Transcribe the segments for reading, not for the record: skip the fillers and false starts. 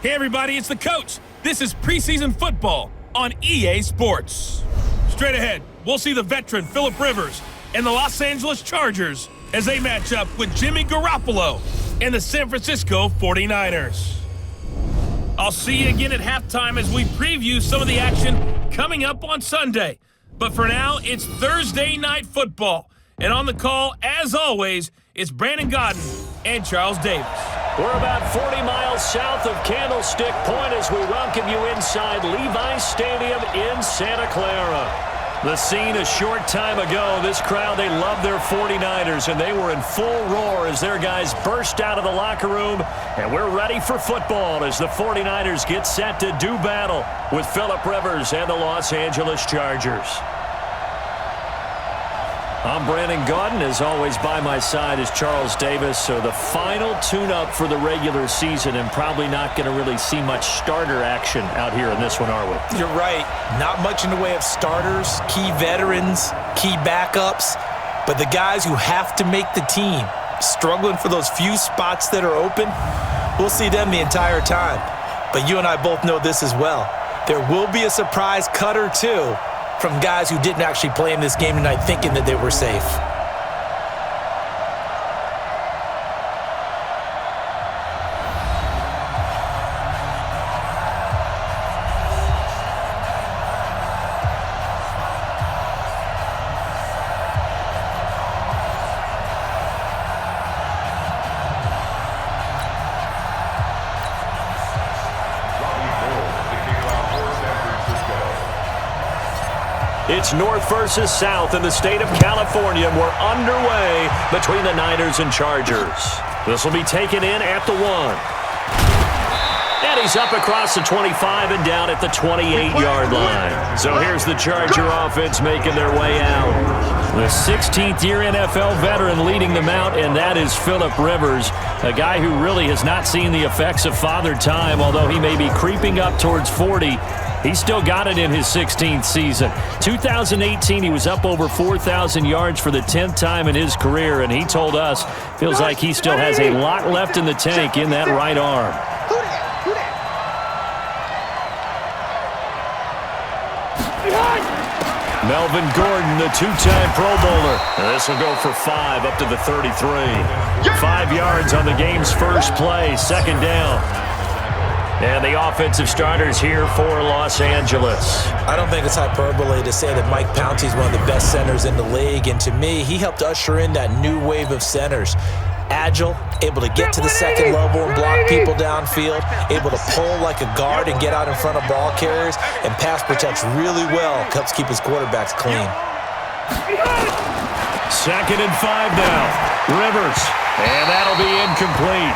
Hey everybody, it's the coach. This is preseason football on EA Sports. Straight ahead, we'll see the veteran Phillip Rivers and the Los Angeles Chargers as they match up with Jimmy Garoppolo and the San Francisco 49ers. I'll see you again at halftime as we preview some of the action coming up on Sunday. But for now, it's Thursday Night Football. And on the call, as always, it's Brandon Godden and Charles Davis. We're about 40 miles south of Candlestick Point as we welcome you inside Levi's Stadium in Santa Clara. The scene a short time ago, this crowd, they love their 49ers, and they were in full roar as their guys burst out of the locker room, and we're ready for football as the 49ers get set to do battle with Phillip Rivers and the Los Angeles Chargers. I'm Brandon Godden. As always, by my side is Charles Davis. So the final tune-up for the regular season, and probably not going to really see much starter action out here in this one, are we? You're right. Not much in the way of starters, key veterans, key backups, but the guys who have to make the team, struggling for those few spots that are open, we'll see them the entire time. But you and I both know this as well. There will be a surprise cut or two from guys who didn't actually play in this game tonight thinking that they were safe. It's North versus South in the state of California. We're underway between the Niners and Chargers. This will be taken in at the 1. And he's up across the 25 and down at the 28-yard line. So here's the Charger offense making their way out. The 16th-year NFL veteran leading them out, and that is Phillip Rivers, a guy who really has not seen the effects of father time, although he may be creeping up towards 40. He's still got it in his 16th season. 2018, he was up over 4,000 yards for the 10th time in his career, and he told us feels like he still has a lot left in the tank in that right arm. Melvin Gordon, the two-time Pro Bowler. This will go for 5 up to the 33. 5 yards on the game's first play, second down. And the offensive starters here for Los Angeles. I don't think it's hyperbole to say that Mike Pouncey is one of the best centers in the league. And to me, he helped usher in that new wave of centers. Agile, able to get to the second level and block people downfield, able to pull like a guard and get out in front of ball carriers, and pass protects really well, helps keep his quarterbacks clean. 2nd and 5 now. Rivers, and that'll be incomplete.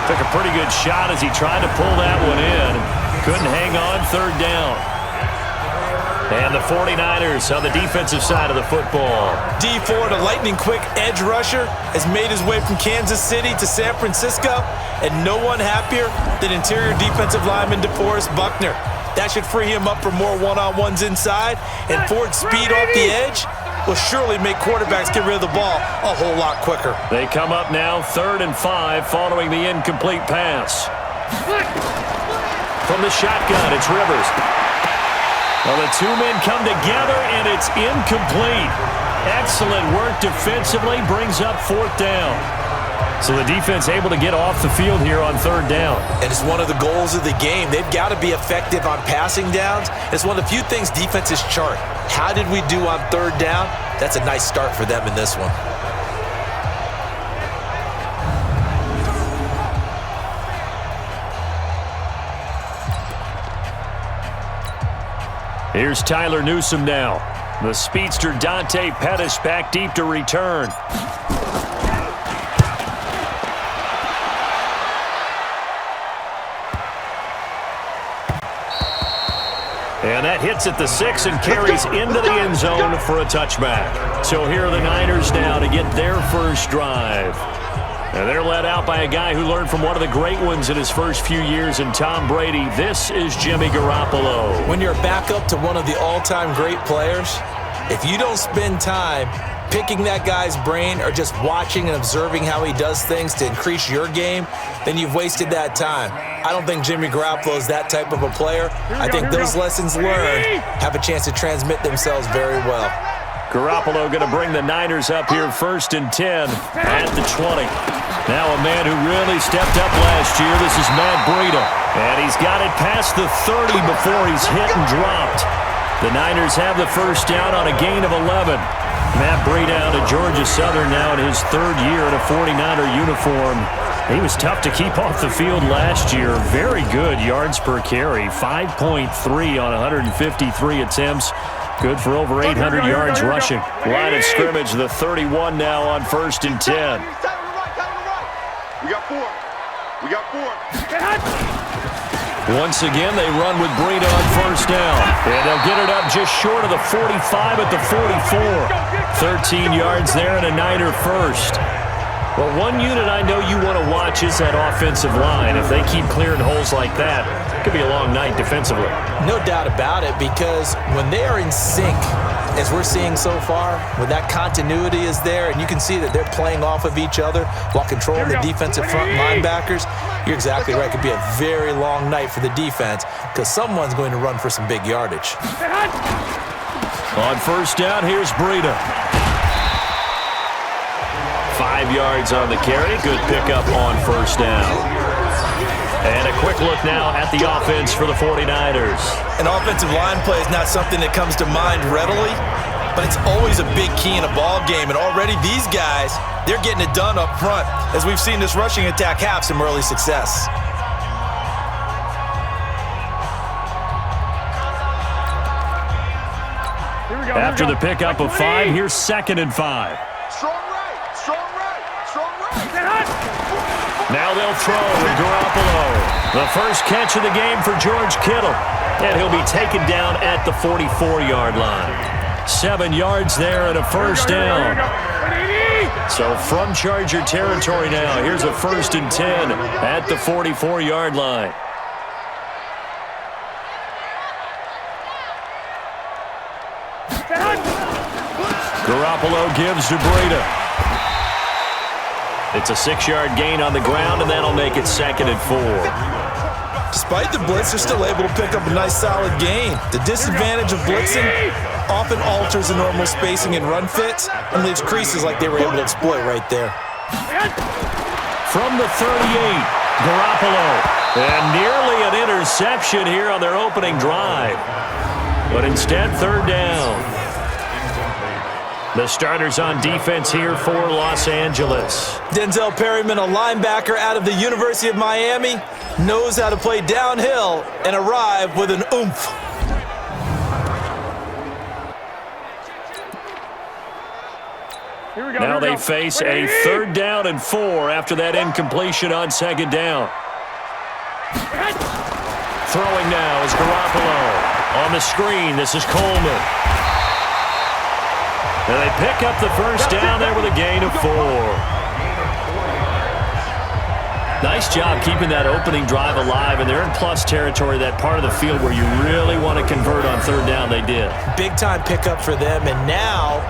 Took a pretty good shot as he tried to pull that one in. Couldn't hang on, 3rd down. And the 49ers on the defensive side of the football. Dee Ford, a lightning-quick edge rusher, has made his way from Kansas City to San Francisco, and no one happier than interior defensive lineman DeForest Buckner. That should free him up for more one-on-ones inside, and Ford's speed off the edge will surely make quarterbacks get rid of the ball a whole lot quicker. They come up now 3rd and 5 following the incomplete pass. From the shotgun, it's Rivers. Well, the two men come together, and it's incomplete. Excellent work defensively, brings up 4th down. So the defense able to get off the field here on 3rd down. And it's one of the goals of the game. They've got to be effective on passing downs. It's one of the few things defenses chart. How did we do on 3rd down? That's a nice start for them in this one. Here's Tyler Newsome now. The speedster Dante Pettis back deep to return. And that hits at the 6 and carries into the end zone for a touchback. So here are the Niners now to get their first drive. And they're led out by a guy who learned from one of the great ones in his first few years in Tom Brady. This is Jimmy Garoppolo. When you're back up to one of the all-time great players, if you don't spend time picking that guy's brain or just watching and observing how he does things to increase your game, then you've wasted that time. I don't think Jimmy Garoppolo is that type of a player. I think those lessons learned have a chance to transmit themselves very well. Garoppolo going to bring the Niners up here 1st and 10 at the 20. Now a man who really stepped up last year. This is Matt Breida. And he's got it past the 30 before he's hit and dropped. The Niners have the first down on a gain of 11. Matt Breida out of Georgia Southern now in his 3rd year in a 49er uniform. He was tough to keep off the field last year. Very good yards per carry. 5.3 on 153 attempts. Good for over 800 yards rushing. Line of scrimmage, the 31 now on 1st and 10. We got 4. We got 4. Once again, they run with Breida on 1st down. And they'll get it up just short of the 45 at the 44. 13 yards there and a Niner first. Well, one unit I know you want to watch is that offensive line. If they keep clearing holes like that, it could be a long night defensively. No doubt about it, because when they are in sync, as we're seeing so far, when that continuity is there and you can see that they're playing off of each other while controlling the defensive front linebackers, you're exactly right. It could be a very long night for the defense because someone's going to run for some big yardage. On 1st down, here's Breida. 5 yards on the carry. Good pickup on 1st down. And a quick look now at the offense for the 49ers. An offensive line play is not something that comes to mind readily, but it's always a big key in a ball game. And already these guys, they're getting it done up front, as we've seen this rushing attack have some early success. After the pickup of 5, here's 2nd and 5. Strong right, strong right, strong right. Now they'll throw with Garoppolo. The first catch of the game for George Kittle. And he'll be taken down at the 44-yard line. 7 yards there and a 1st down. So from Charger territory now, here's a 1st and 10 at the 44-yard line. Garoppolo gives to Breida. It's a 6-yard gain on the ground, and that'll make it 2nd and 4. Despite the blitz, they're still able to pick up a nice solid gain. The disadvantage of blitzing often alters the normal spacing and run fits and leaves creases like they were able to exploit right there. From the 38, Garoppolo. And nearly an interception here on their opening drive. But instead, 3rd down. The starters on defense here for Los Angeles. Denzel Perryman, a linebacker out of the University of Miami, knows how to play downhill and arrive with an oomph. Now they face a 3rd down and 4 after that incompletion on 2nd down. Throwing now is Garoppolo. On the screen, this is Coleman. And they pick up the first down there with a gain of 4. Nice job keeping that opening drive alive, and they're in plus territory, that part of the field where you really want to convert on 3rd down. They did. Big-time pickup for them, and now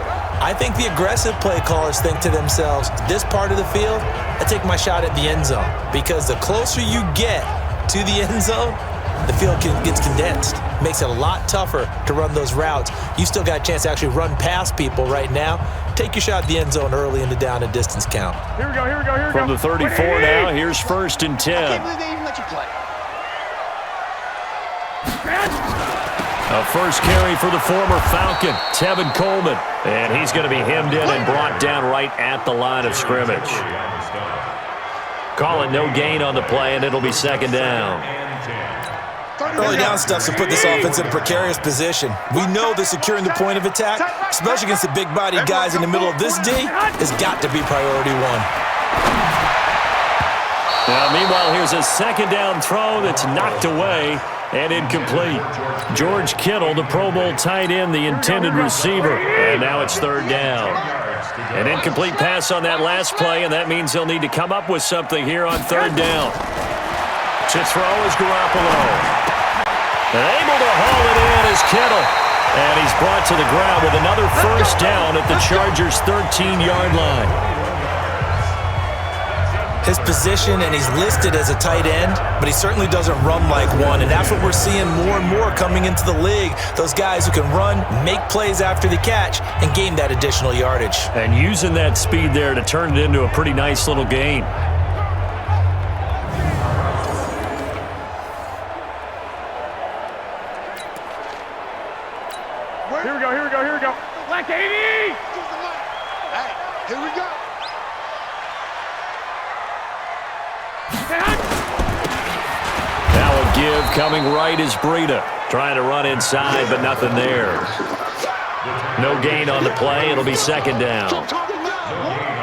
I think the aggressive play callers think to themselves, this part of the field, I take my shot at the end zone, because the closer you get to the end zone, the field gets condensed. Makes it a lot tougher to run those routes. You still got a chance to actually run past people right now. Take your shot at the end zone early in the down and distance count. Here we go, here we go, here we go. From the 34 now, here's 1st and 10. I can't believe they even let you play. A first carry for the former Falcon, Tevin Coleman. And he's going to be hemmed in and brought down right at the line of scrimmage. Call it no gain on the play, and it'll be 2nd down. Early down stuff to put this offense in a precarious position. We know that securing the point of attack, especially against the big-bodied guys in the middle of this D, has got to be priority 1. Now, meanwhile, here's a 2nd down throw that's knocked away and incomplete. George Kittle, the Pro Bowl tight end, the intended receiver. And now it's 3rd down. An incomplete pass on that last play, and that means they'll need to come up with something here on 3rd down. To throw is Garoppolo. And able to haul it in is Kittle. And he's brought to the ground with another first down at the Chargers' 13-yard line. His position, and he's listed as a tight end, but he certainly doesn't run like one, and that's what we're seeing more and more coming into the league. Those guys who can run, make plays after the catch, and gain that additional yardage. And using that speed there to turn it into a pretty nice little gain. Here we go. Black 80! Hey, here we go. Now a give coming right is Breida. Trying to run inside, but nothing there. No gain on the play. It'll be second down.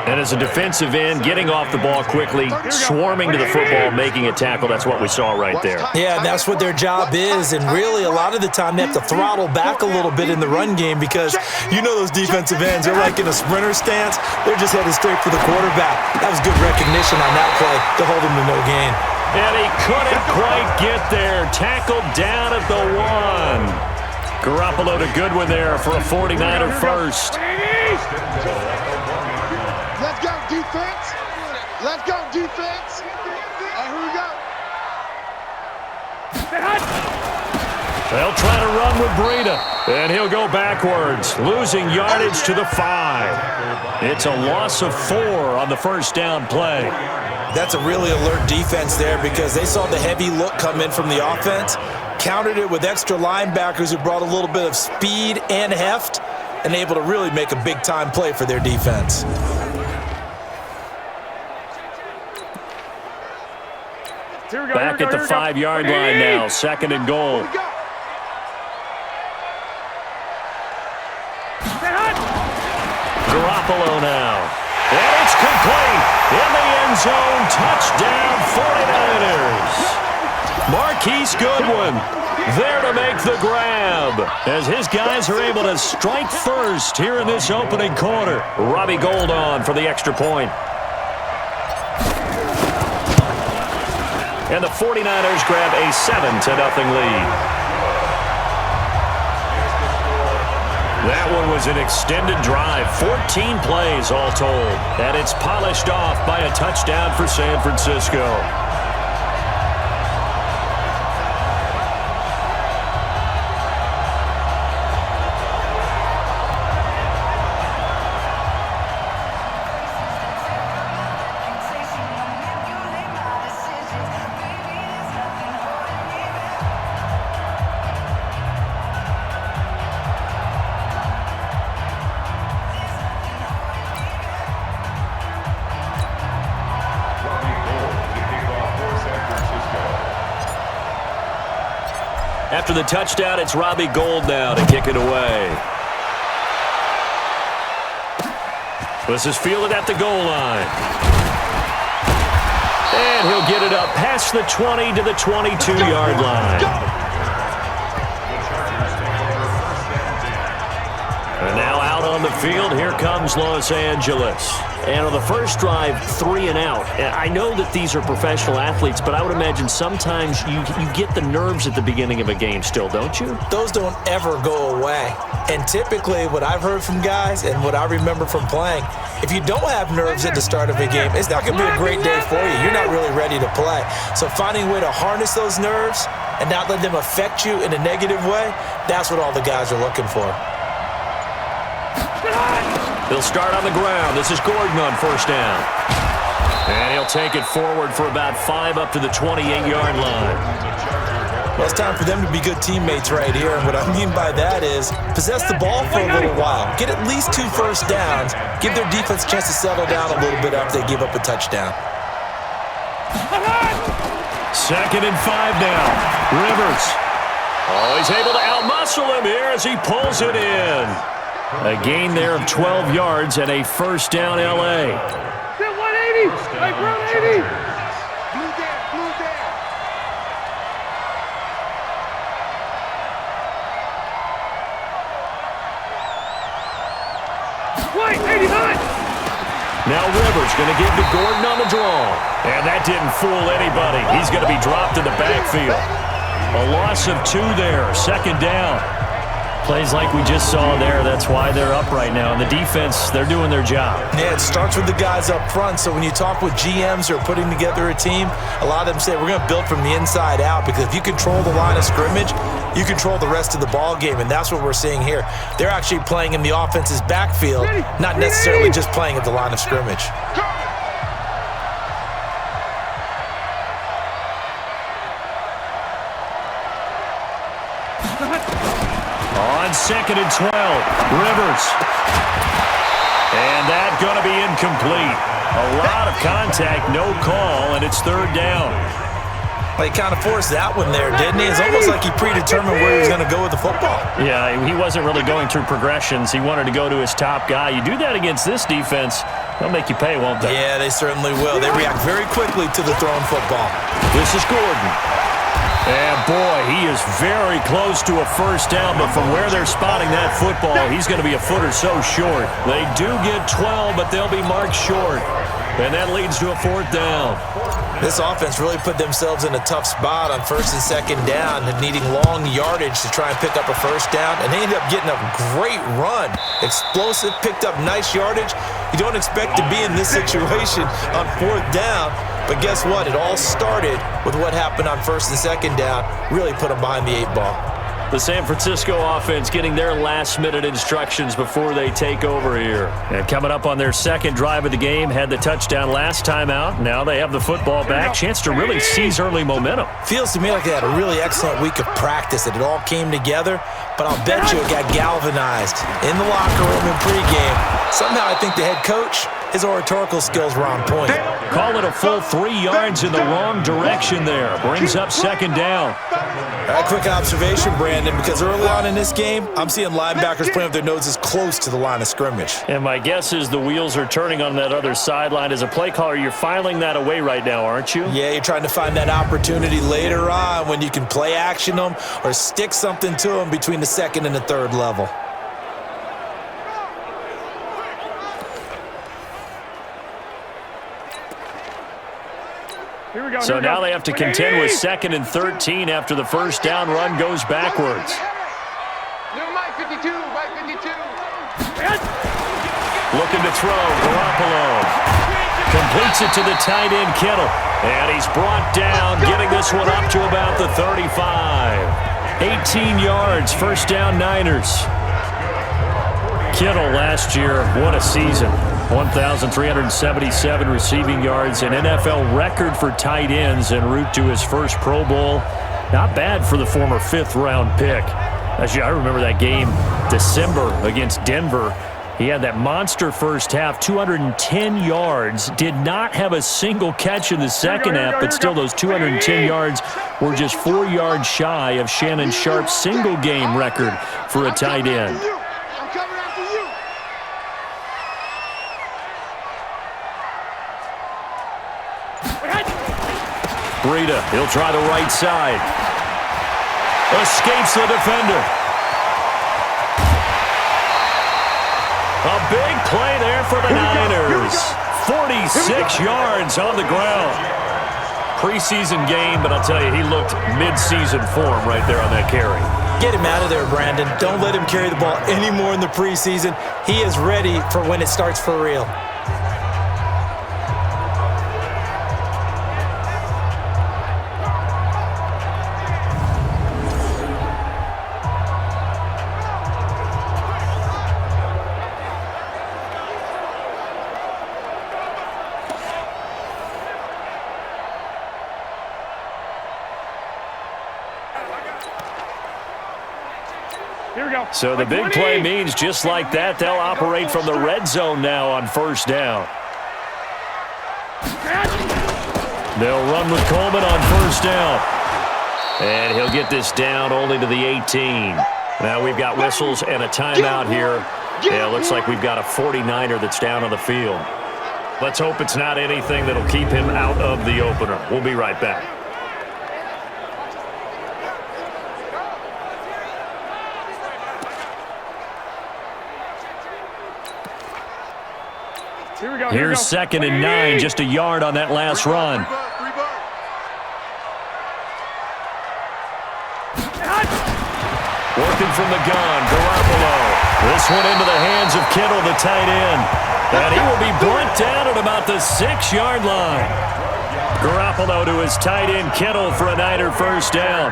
And as a defensive end, getting off the ball quickly, swarming to the football, making a tackle, that's what we saw right there. Yeah, and that's what their job is, and really a lot of the time they have to throttle back a little bit in the run game because you know those defensive ends, they're like in a sprinter stance. They're just headed straight for the quarterback. That was good recognition on that play to hold him to no gain. And he couldn't quite get there. Tackled down at the 1. Garoppolo to Goodwin there for a 49er first. Let's go, defense. Let's go, defense. And here we go. They'll try to run with Breida, and he'll go backwards, losing yardage to the 5. It's a loss of 4 on the first down play. That's a really alert defense there because they saw the heavy look come in from the offense, countered it with extra linebackers who brought a little bit of speed and heft, and able to really make a big-time play for their defense. Back at the 5-yard line now, second and goal. Garoppolo now. And it's complete. In the end zone, touchdown 49ers. Marquise Goodwin there to make the grab as his guys are able to strike first here in this opening quarter. Robbie Gould on for the extra point. And the 49ers grab a 7-0 lead. That one was an extended drive, 14 plays all told. And it's polished off by a touchdown for San Francisco. After the touchdown, it's Robbie Gould now to kick it away. This is fielded at the goal line. And he'll get it up past the 20 to the 22-yard line. And now out on the field, here comes Los Angeles. And on the first drive, 3 and out. And I know that these are professional athletes, but I would imagine sometimes you get the nerves at the beginning of a game still, don't you? Those don't ever go away. And typically what I've heard from guys and what I remember from playing, if you don't have nerves at the start of a game, it's not going to be a great day for you. You're not really ready to play. So finding a way to harness those nerves and not let them affect you in a negative way, that's what all the guys are looking for. They'll start on the ground. This is Gordon on first down. And he'll take it forward for about 5 up to the 28-yard line. Well, it's time for them to be good teammates right here. And what I mean by that is possess the ball for a little while. Get at least 2 first downs. Give their defense a chance to settle down a little bit after they give up a touchdown. Second and 5 now. Rivers. Oh, he's able to outmuscle him here as he pulls it in. A gain there of 12 yards and a first down L.A. 180! Like 180! Blue down. White, 89! Now Rivers going to give to Gordon on the draw. And that didn't fool anybody. He's going to be dropped in the backfield. A loss of 2 there, second down. Plays like we just saw there. That's why they're up right now. And the defense, they're doing their job. Yeah, it starts with the guys up front. So when you talk with GMs who are putting together a team, a lot of them say we're going to build from the inside out, because if you control the line of scrimmage, you control the rest of the ball game, and that's what we're seeing here. They're actually playing in the offense's backfield, not necessarily just playing at the line of scrimmage. On 2nd and 12, Rivers. And that's going to be incomplete. A lot of contact, no call, and it's 3rd down. Well, he kind of forced that one there, didn't he? It's almost like he predetermined where he was going to go with the football. Yeah, he wasn't really going through progressions. He wanted to go to his top guy. You do that against this defense, they'll make you pay, won't they? Yeah, they certainly will. They react very quickly to the thrown football. This is Gordon. And, boy, he is very close to a 1st down, but from where they're spotting that football, he's going to be a foot or so short. They do get 12, but they'll be marked short. And that leads to a 4th down. This offense really put themselves in a tough spot on 1st and 2nd down, needing long yardage to try and pick up a 1st down, and they ended up getting a great run. Explosive, picked up nice yardage. You don't expect to be in this situation on 4th down, but guess what? It all started with what happened on 1st and 2nd down, really put them behind the 8 ball. The San Francisco offense getting their last-minute instructions before they take over here. And coming up on their 2nd drive of the game, had the touchdown last time out. Now they have the football back. Chance to really seize early momentum. Feels to me like they had a really excellent week of practice. It all came together, but I'll bet you it got galvanized in the locker room in pregame. Somehow I think the head coach, his oratorical skills were on point. Call it a full 3 yards in the wrong direction there. Brings up 2nd down. A quick observation, Brandon, because early on in this game, I'm seeing linebackers playing with their noses close to the line of scrimmage. And my guess is the wheels are turning on that other sideline. As a play caller, you're filing that away right now, aren't you? Yeah, you're trying to find that opportunity later on when you can play action them or stick something to them between the 2nd and the 3rd level. So now they have to contend with 2nd and 13 after the 1st down run goes backwards. Mike 52, Mike 52. Looking to throw, Garoppolo. Completes it to the tight end, Kittle. And he's brought down, getting this one up to about the 35. 18 yards, 1st down Niners. Kittle last year, what a season. 1,377 receiving yards, an NFL record for tight ends en route to his first Pro Bowl. Not bad for the former 5th-round pick. Actually, I remember that game, December against Denver. He had that monster first half, 210 yards, did not have a single catch in the second half, but still those 210 yards were just 4 yards shy of Shannon Sharp's single-game record for a tight end. Breida, he'll try the right side. Escapes the defender. A big play there for the Niners. 46 yards on the ground. Preseason game, but I'll tell you, he looked mid-season form right there on that carry. Get him out of there, Brandon. Don't let him carry the ball anymore in the preseason. He is ready for when it starts for real. So the big play means just like that, they'll operate from the red zone now on 1st down. They'll run with Coleman on 1st down. And he'll get this down only to the 18. Now we've got whistles and a timeout here. Yeah, it looks like we've got a 49er that's down on the field. Let's hope it's not anything that'll keep him out of the opener. We'll be right back. Here's 2nd and 9, just a yard on that last run. Working from the gun, Garoppolo. This one into the hands of Kittle, the tight end. And he will be brought down at about the 6-yard line. Garoppolo to his tight end, Kittle, for a Niner first down.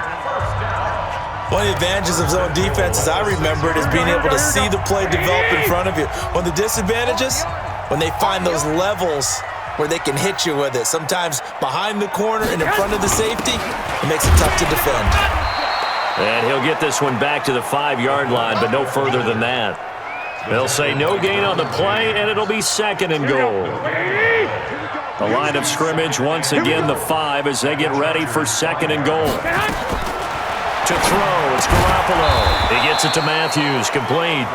One of the advantages of zone defense, as I remember it, is being able to see the play develop in front of you. One of the disadvantages, when they find those levels where they can hit you with it. Sometimes behind the corner and in front of the safety, it makes it tough to defend. And he'll get this one back to the 5-yard line, but no further than that. They'll say no gain on the play, and it'll be 2nd and goal. The line of scrimmage, once again, the 5 as they get ready for 2nd and goal. To throw, it's Garoppolo. He gets it to Matthews, complete.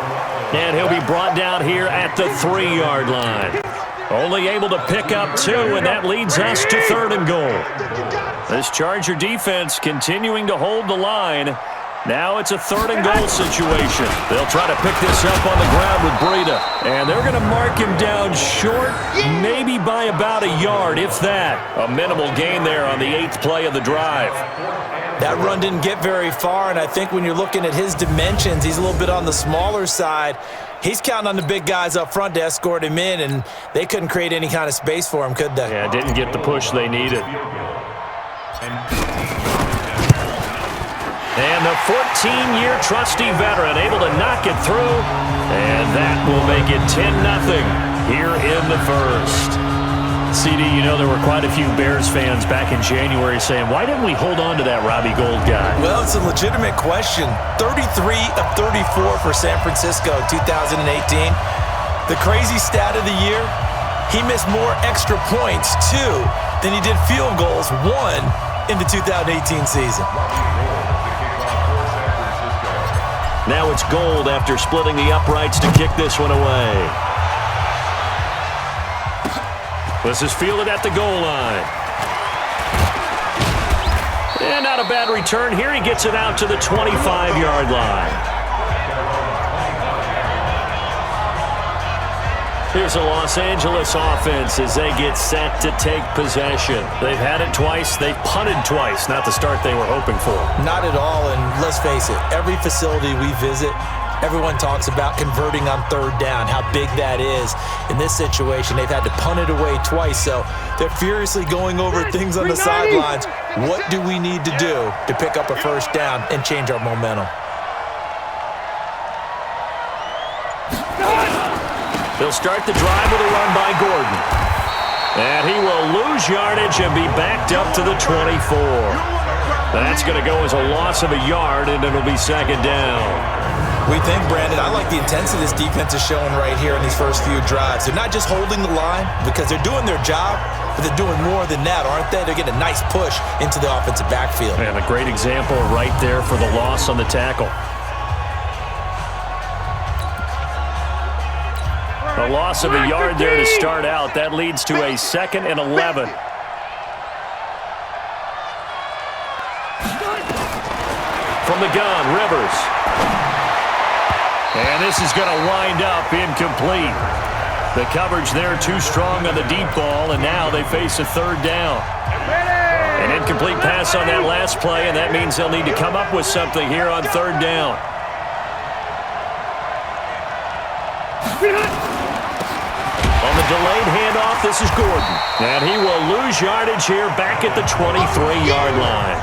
And he'll be brought down here at the 3-yard line. Only able to pick up 2, and that leads us to 3rd and goal. This Charger defense continuing to hold the line. Now it's a 3rd and goal situation. They'll try to pick this up on the ground with Breida. And they're going to mark him down short, maybe by about a yard, if that. A minimal gain there on the 8th play of the drive. That run didn't get very far, and I think when you're looking at his dimensions, he's a little bit on the smaller side. He's counting on the big guys up front to escort him in, and they couldn't create any kind of space for him, could they? Yeah, didn't get the push they needed. And the 14-year trusty veteran able to knock it through, and that will make it 10-0 here in the first. CD, you know there were quite a few Bears fans back in January saying, why didn't we hold on to that Robbie Gould guy? Well, it's a legitimate question. 33 of 34 for San Francisco in 2018. The crazy stat of the year, he missed more extra points, 2, than he did field goals, 1, in the 2018 season. Now it's Gould after splitting the uprights to kick this one away. This is fielded at the goal line. And not a bad return here. He gets it out to the 25-yard line. Here's a Los Angeles offense as they get set to take possession. They've had it twice. They've punted twice. Not the start they were hoping for. Not at all, and let's face it, every facility we visit, everyone talks about converting on 3rd down, how big that is. In this situation, they've had to punt it away twice, so they're furiously going over things on the sidelines. What do we need to do to pick up a 1st down and change our momentum? They'll start the drive with a run by Gordon. And he will lose yardage and be backed up to the 24. That's going to go as a loss of a yard, and it'll be 2nd down. We think, Brandon, I like the intensity this defense is showing right here in these first few drives. They're not just holding the line because they're doing their job, but they're doing more than that, aren't they? They're getting a nice push into the offensive backfield. And a great example right there for the loss on the tackle. A loss of a yard there to start out. That leads to a 2nd and 11. From the gun, Rivers. And this is going to wind up incomplete. The coverage there too strong on the deep ball, and now they face a 3rd down. An incomplete pass on that last play, and that means they'll need to come up with something here on 3rd down. On the delayed handoff, this is Gordon. And he will lose yardage here back at the 23-yard line.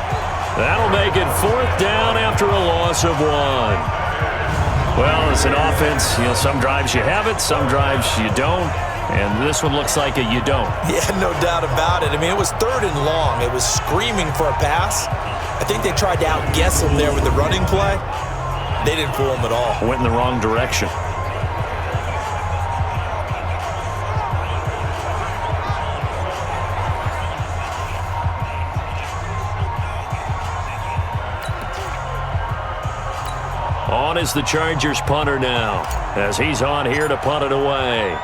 That'll make it 4th down after a loss of 1. Well, as an offense, some drives you have it, some drives you don't. And this one looks like a you don't. Yeah, no doubt about it. I mean, it was 3rd and long. It was screaming for a pass. I think they tried to outguess him there with the running play. They didn't fool him at all. Went in the wrong direction. On is the Chargers punter now, as he's on here to punt it away.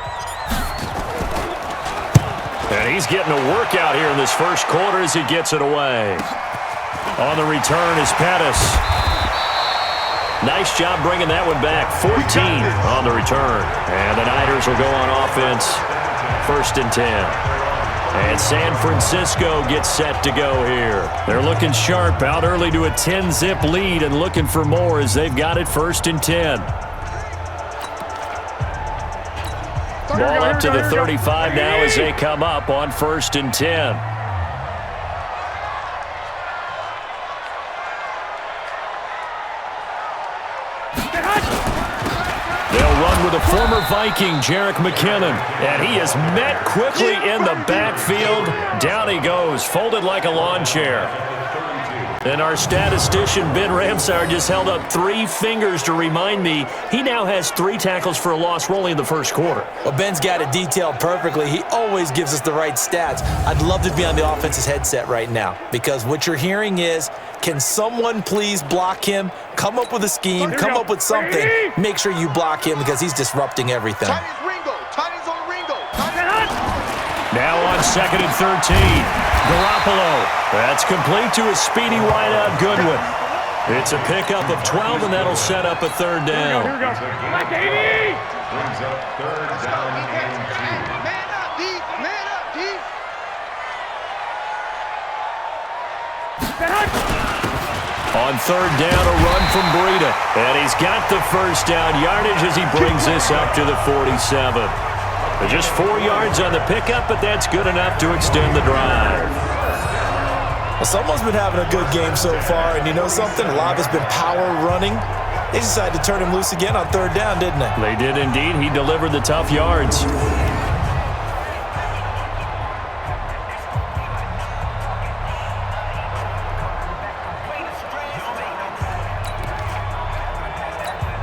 And he's getting a workout here in this first quarter as he gets it away. On the return is Pettis. Nice job bringing that one back. 14 on the return. And the Niners will go on offense. 1st and 10. And San Francisco gets set to go here. They're looking sharp, out early to a 10-zip lead and looking for more as they've got it 1st and 10. Ball up to the 35 now as they come up on 1st and 10. They'll run with a former Viking, Jerick McKinnon, and he is met quickly in the backfield. Down he goes, folded like a lawn chair. And our statistician, Ben Ramsauer, just held up 3 fingers to remind me he now has 3 tackles for a loss rolling in the 1st quarter. Well, Ben's got it detailed perfectly. He always gives us the right stats. I'd love to be on the offense's headset right now because what you're hearing is, can someone please block him? Come up with a scheme, come up with something. Make sure you block him because he's disrupting everything. Titans on Ringo. Now on 2nd and 13. Garoppolo. That's complete to a speedy wideout Goodwin. It's a pickup of 12, and that'll set up a 3rd down. Man up, deep. Man up, deep. On 3rd down, a run from Breida. And he's got the 1st down yardage as he brings this up to the 47. Just 4 yards on the pickup, but that's good enough to extend the drive. Well, someone's been having a good game so far, and you know something? A lot of it's been power running. They decided to turn him loose again on 3rd down, didn't they? They did indeed. He delivered the tough yards.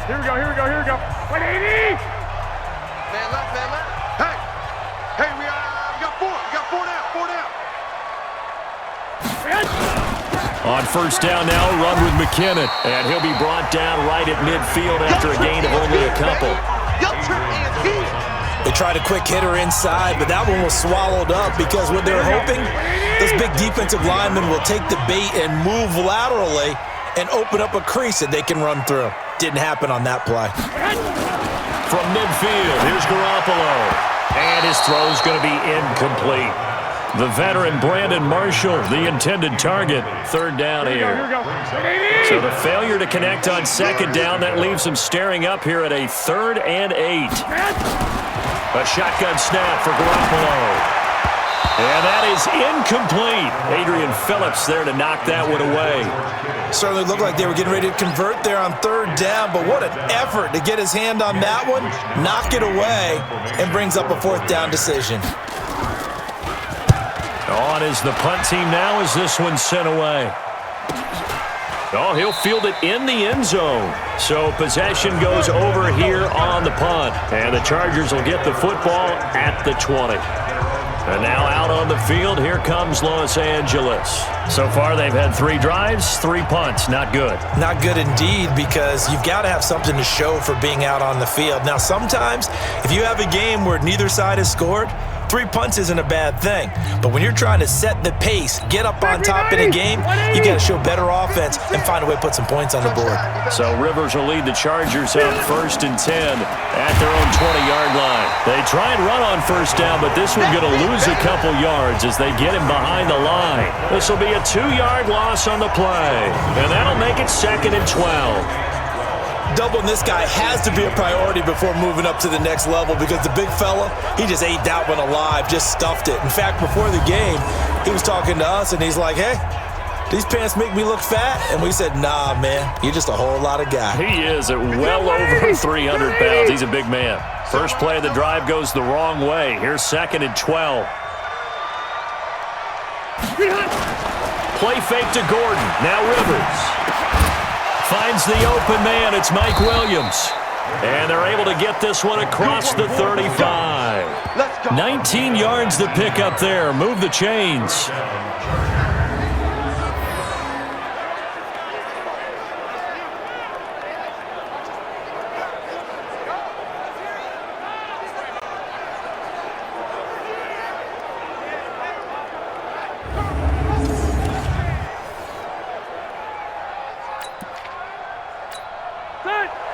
Here we go. 180! Man left. Hey, we got 4. We got 4 down. On 1st down now, a run with McKinnon. And he'll be brought down right at midfield after a gain of only a couple. They tried a quick hitter inside, but that one was swallowed up because what they're hoping, those big defensive linemen will take the bait and move laterally and open up a crease that they can run through. Didn't happen on that play. From midfield, here's Garoppolo. And his throw's going to be incomplete. The veteran Brandon Marshall, the intended target. 3rd down here. So the failure to connect on 2nd down, that leaves him staring up here at a 3rd and 8. A shotgun snap for Garoppolo. And that is incomplete. Adrian Phillips there to knock that one away. Certainly looked like they were getting ready to convert there on 3rd down, but what an effort to get his hand on that one, knock it away, and brings up a 4th down decision. On is the punt team now as this one's sent away. Oh, he'll field it in the end zone. So possession goes over here on the punt. And the Chargers will get the football at the 20. And now out on the field, here comes Los Angeles. So far, they've had 3 drives, 3 punts. Not good. Not good indeed, because you've got to have something to show for being out on the field. Now, sometimes, if you have a game where neither side has scored, 3 punts isn't a bad thing. But when you're trying to set the pace, get up on top in a game, you got to show better offense and find a way to put some points on the board. So Rivers will lead the Chargers up 1st and 10 at their own 20-yard line. They try and run on 1st down, but this one's going to lose a couple yards as they get him behind the line. This will be a 2-yard loss on the play, and that'll make it 2nd and 12. Doubling this guy has to be a priority before moving up to the next level because the big fella, he just ate that one alive, just stuffed it. In fact, before the game, he was talking to us, and he's like, hey, these pants make me look fat? And we said, nah, man, you're just a whole lot of guy. He is at well over 300 pounds. He's a big man. First play of the drive goes the wrong way. Here's 2nd and 12. Play fake to Gordon. Now Rivers. Finds the open man. It's Mike Williams. And they're able to get this one across the 35. 19 yards to pick up there. Move the chains.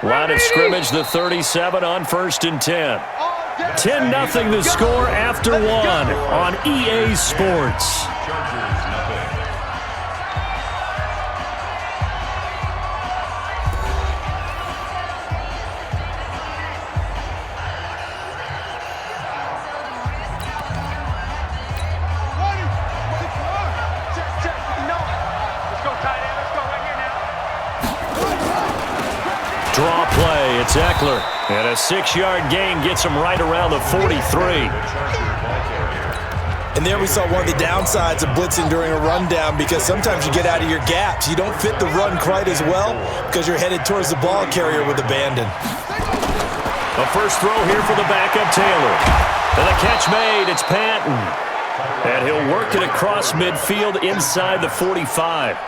Line of scrimmage, the 37 on 1st and 10. 10-0 the score after one on EA Sports. Draw play, it's Eckler. And a 6-yard gain gets him right around the 43. And there we saw one of the downsides of blitzing during a rundown, because sometimes you get out of your gaps. You don't fit the run quite as well because you're headed towards the ball carrier with abandon. A first throw here for the backup Taylor. And the catch made, it's Patton. And he'll work it across midfield inside the 45.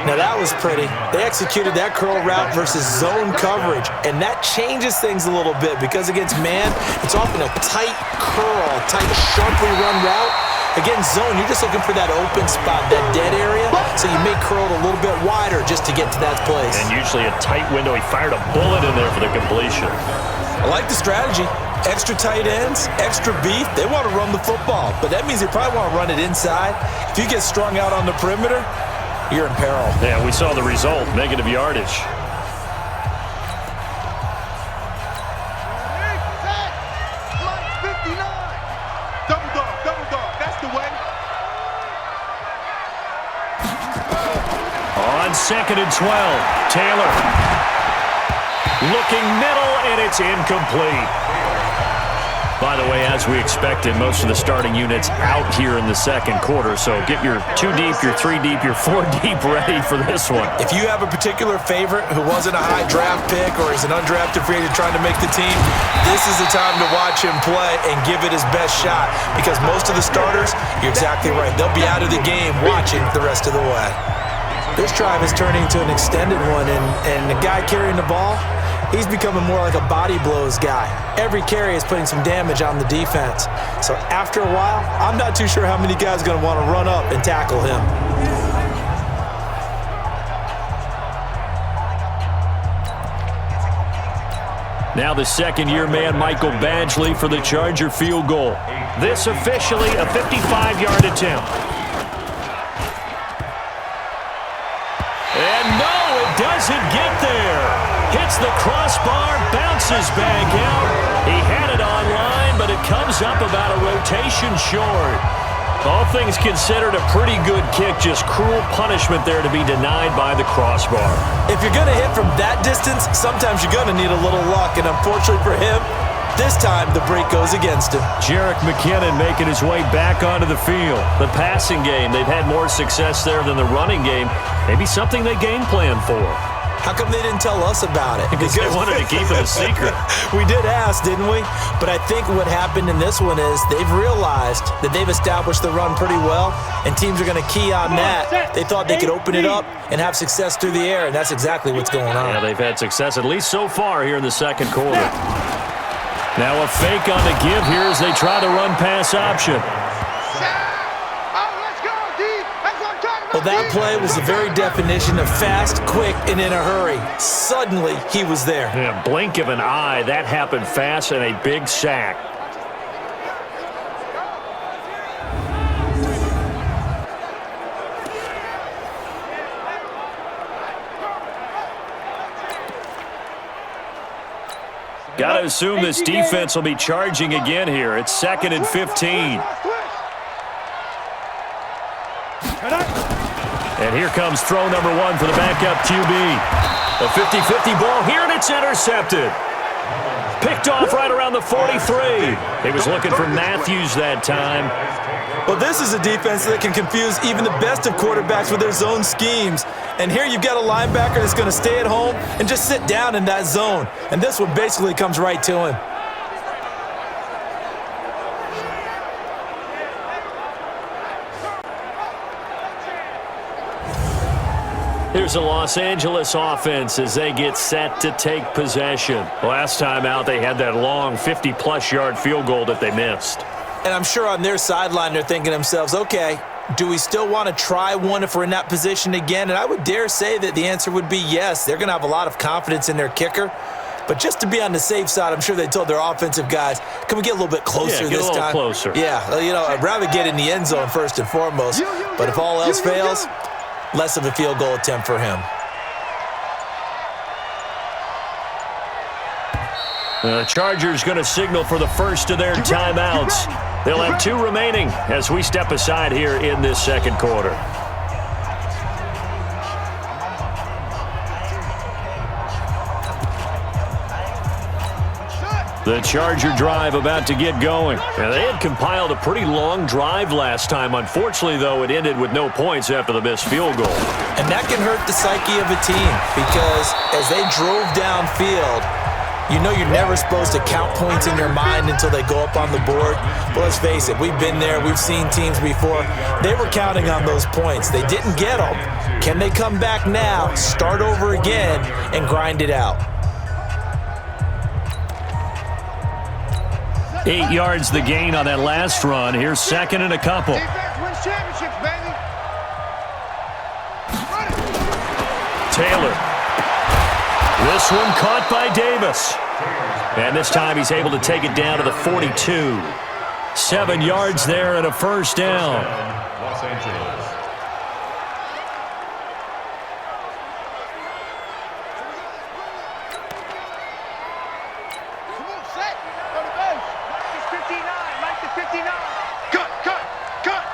Now that was pretty. They executed that curl route versus zone coverage, and that changes things a little bit because against man, it's often a tight curl, tight, sharply run route. Against zone, you're just looking for that open spot, that dead area, so you may curl it a little bit wider just to get to that place. And usually a tight window. He fired a bullet in there for the completion. I like the strategy. Extra tight ends, extra beef. They want to run the football, but that means they probably want to run it inside. If you get strung out on the perimeter, you're in peril. Yeah, we saw the result, negative yardage. Double dog, that's the way. On 2nd and 12, Taylor. Looking middle, and it's incomplete. By the way, as we expected, most of the starting units out here in the second quarter, so get your 2 deep, your 3 deep, your 4 deep ready for this one. If you have a particular favorite who wasn't a high draft pick or is an undrafted free agent trying to make the team, this is the time to watch him play and give it his best shot, because most of the starters, you're exactly right, they'll be out of the game watching the rest of the way. This drive is turning into an extended one, and the guy carrying the ball, he's becoming more like a body blows guy. Every carry is putting some damage on the defense. So after a while, I'm not too sure how many guys are going to want to run up and tackle him. Now the second-year man, Michael Badgley, for the Charger field goal. This officially a 55-yard attempt. And no, it doesn't get there. Hits the crossbar, bounces back out. He had it online, but it comes up about a rotation short. All things considered, a pretty good kick, just cruel punishment there to be denied by the crossbar. If you're going to hit from that distance, sometimes you're going to need a little luck, and unfortunately for him, this time the break goes against him. Jerick McKinnon making his way back onto the field. The passing game, they've had more success there than the running game. Maybe something they game plan for. How come they didn't tell us about it? Because they wanted to keep it a secret. We did ask, didn't we? But I think what happened in this one is they've realized that they've established the run pretty well, and teams are going to key on that. They thought they could open it up and have success through the air, and that's exactly what's going on. Yeah, they've had success, at least so far here in the second quarter. Now a fake on the give here as they try the run-pass option. Well, that play was the very definition of fast, quick, and in a hurry. Suddenly, he was there. In a blink of an eye, that happened fast, and a big sack. Got to assume this defense will be charging again here. It's 2nd and 15. And here comes throw number 1 for the backup QB. A 50-50 ball here, and it's intercepted. Picked off right around the 43. He was looking for Matthews that time. Well, this is a defense that can confuse even the best of quarterbacks with their zone schemes. And here you've got a linebacker that's going to stay at home and just sit down in that zone. And this one basically comes right to him. Here's the Los Angeles offense as they get set to take possession. Last time out, they had that long 50-plus yard field goal that they missed. And I'm sure on their sideline they're thinking to themselves, okay, do we still want to try one if we're in that position again? And I would dare say that the answer would be yes. They're going to have a lot of confidence in their kicker. But just to be on the safe side, I'm sure they told their offensive guys, can we get a little bit closer this time? Closer. Yeah, you know, I'd rather get in the end zone first and foremost. But if all else fails, less of a field goal attempt for him. The Chargers going to signal for the first of their timeouts. They'll have 2 remaining as we step aside here in this second quarter. The Charger drive about to get going. Now, they had compiled a pretty long drive last time. Unfortunately, though, it ended with no points after the missed field goal. And that can hurt the psyche of a team because as they drove downfield, you know you're never supposed to count points in your mind until they go up on the board. But let's face it, we've been there. We've seen teams before. They were counting on those points. They didn't get them. Can they come back now, start over again, and grind it out? 8 yards the gain on that last run. Here's second and a couple. Defense wins championships, baby. Taylor. This one caught by Davis. And this time he's able to take it down to the 42. 7 yards there and a first down. Los Angeles. Come on, set. Go to base. Mike is 59. Mike is 59. Cut, cut, cut.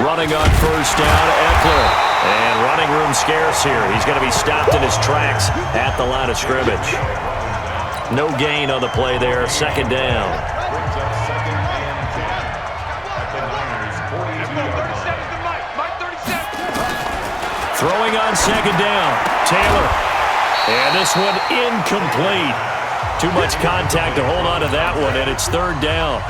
Running on first down, Eckler. And running room scarce here. He's going to be stopped in his tracks at the line of scrimmage. No gain on the play there. Second down. Brings up second and 10 at the Niners' 42-yard line. 37 to Mike. Mike 37. Throwing on second down, Taylor. And this one incomplete. Too much contact to hold on to that one, and it's third down.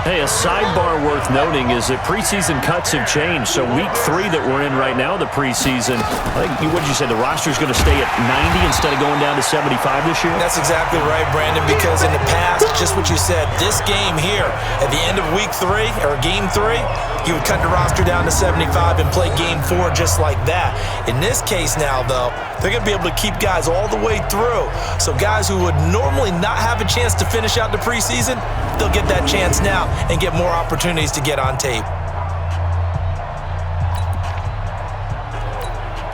Hey, a sidebar worth noting is that preseason cuts have changed. So week 3 that we're in right now, the preseason, I think, what did you say, the roster's going to stay at 90 instead of going down to 75 this year? That's exactly right, Brandon, because in the past, just what you said, this game here, at the end of week 3, or game 3, you would cut the roster down to 75 and play game 4 just like that. In this case now, though, they're going to be able to keep guys all the way through. So guys who would normally not have a chance to finish out the preseason, they'll get that chance now and get more opportunities to get on tape.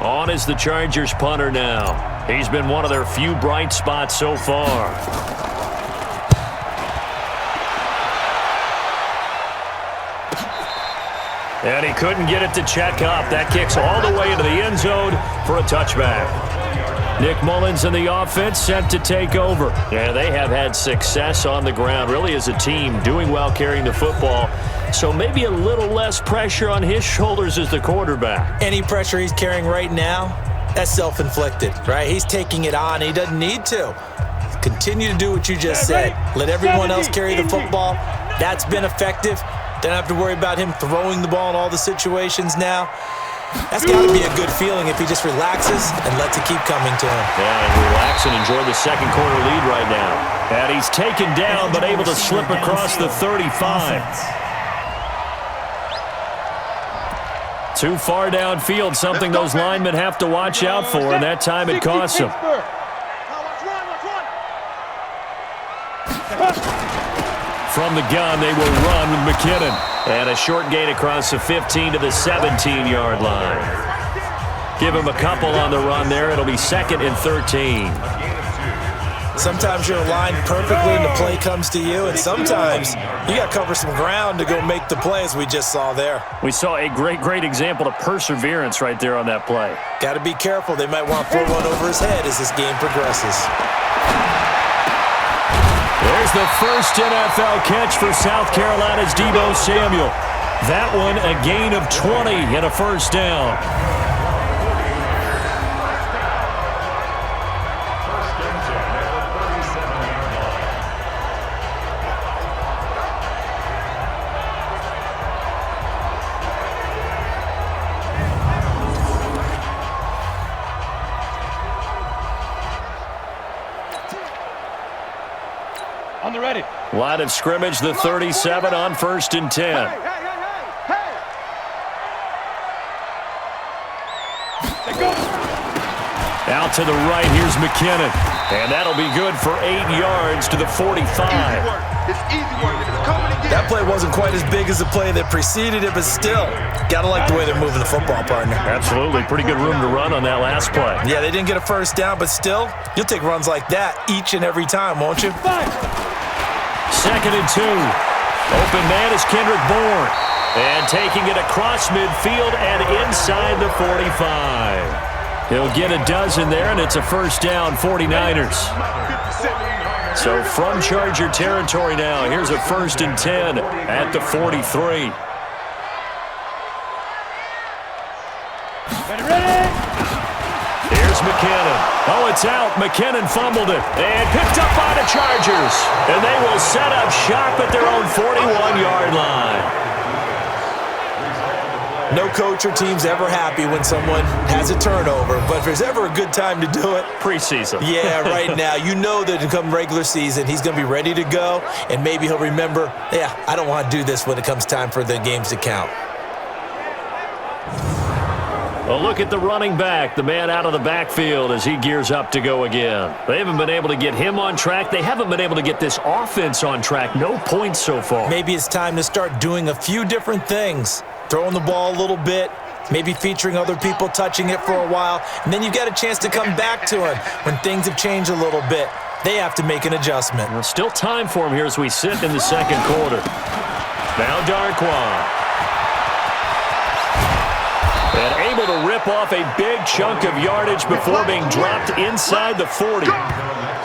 On is the Chargers punter now. He's been one of their few bright spots so far. And he couldn't get it to check up. That kicks all the way into the end zone for a touchback. Nick Mullins and the offense set to take over. Yeah, they have had success on the ground, really as a team, doing well carrying the football. So maybe a little less pressure on his shoulders as the quarterback. Any pressure he's carrying right now, that's self-inflicted, right? He's taking it on. He doesn't need to. Continue to do what you just said. Let everyone else carry the football. That's been effective. Don't have to worry about him throwing the ball in all the situations now. That's got to be a good feeling if he just relaxes and lets it keep coming to him. Yeah, and relax and enjoy the second quarter lead right now. And he's taken down but able to slip across the 35. Too far downfield, something those linemen have to watch out for, and that time it costs them. From the gun, they will run with McKinnon. And a short gain across the 15 to the 17-yard line. Give him a couple on the run there. It'll be second and 13. Sometimes you're aligned perfectly and the play comes to you, and sometimes you got to cover some ground to go make the play, as we just saw there. We saw a great example of perseverance right there on that play. Got to be careful. They might want to throw one over his head as this game progresses. There's the first NFL catch for South Carolina's Deebo Samuel. That one a gain of 20 and a first down. Line of scrimmage, the 37 on 1st and 10. Out to the right, here's McKinnon. And that'll be good for 8 yards to the 45. It's easy work. It's coming again. That play wasn't quite as big as the play that preceded it, but still, gotta like the way they're moving the football, partner. Absolutely. Pretty good room to run on that last play. Yeah, they didn't get a first down, but still, you'll take runs like that each and every time, won't you? 2nd and 2. Open man is Kendrick Bourne. And taking it across midfield and inside the 45. He'll get a dozen there, and it's a first down, 49ers. So from Charger territory now, here's a 1st and 10 at the 43. Here's McKinnon. Oh, it's out. McKinnon fumbled it and picked up by the Chargers. And they will set up shop at their own 41-yard line. No coach or team's ever happy when someone has a turnover, but if there's ever a good time to do it, preseason. Yeah, right now. You know that come regular season, he's going to be ready to go, and maybe he'll remember, yeah, I don't want to do this when it comes time for the games to count. Well, look at the running back, the man out of the backfield as he gears up to go again. They haven't been able to get him on track. They haven't been able to get this offense on track. No points so far. Maybe it's time to start doing a few different things. Throwing the ball a little bit, maybe featuring other people touching it for a while, and then you get a chance to come back to him when things have changed a little bit. They have to make an adjustment. Well, still time for him here as we sit in the 2nd quarter. Now Darquan. And able to rip off a big chunk of yardage before being dropped inside the 40.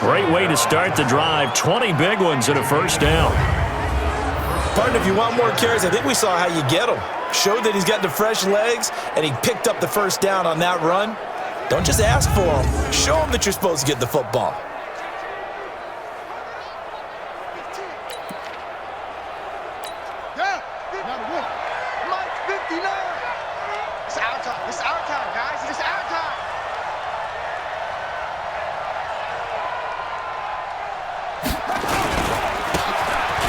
Great way to start the drive. 20 big ones and a first down. Partner, if you want more carries, I think we saw how you get them. Showed that he's got the fresh legs, and he picked up the first down on that run. Don't just ask for him. Show him that you're supposed to get the football. Yeah, Mike 59. It's our time. It's our time, guys. It's our time.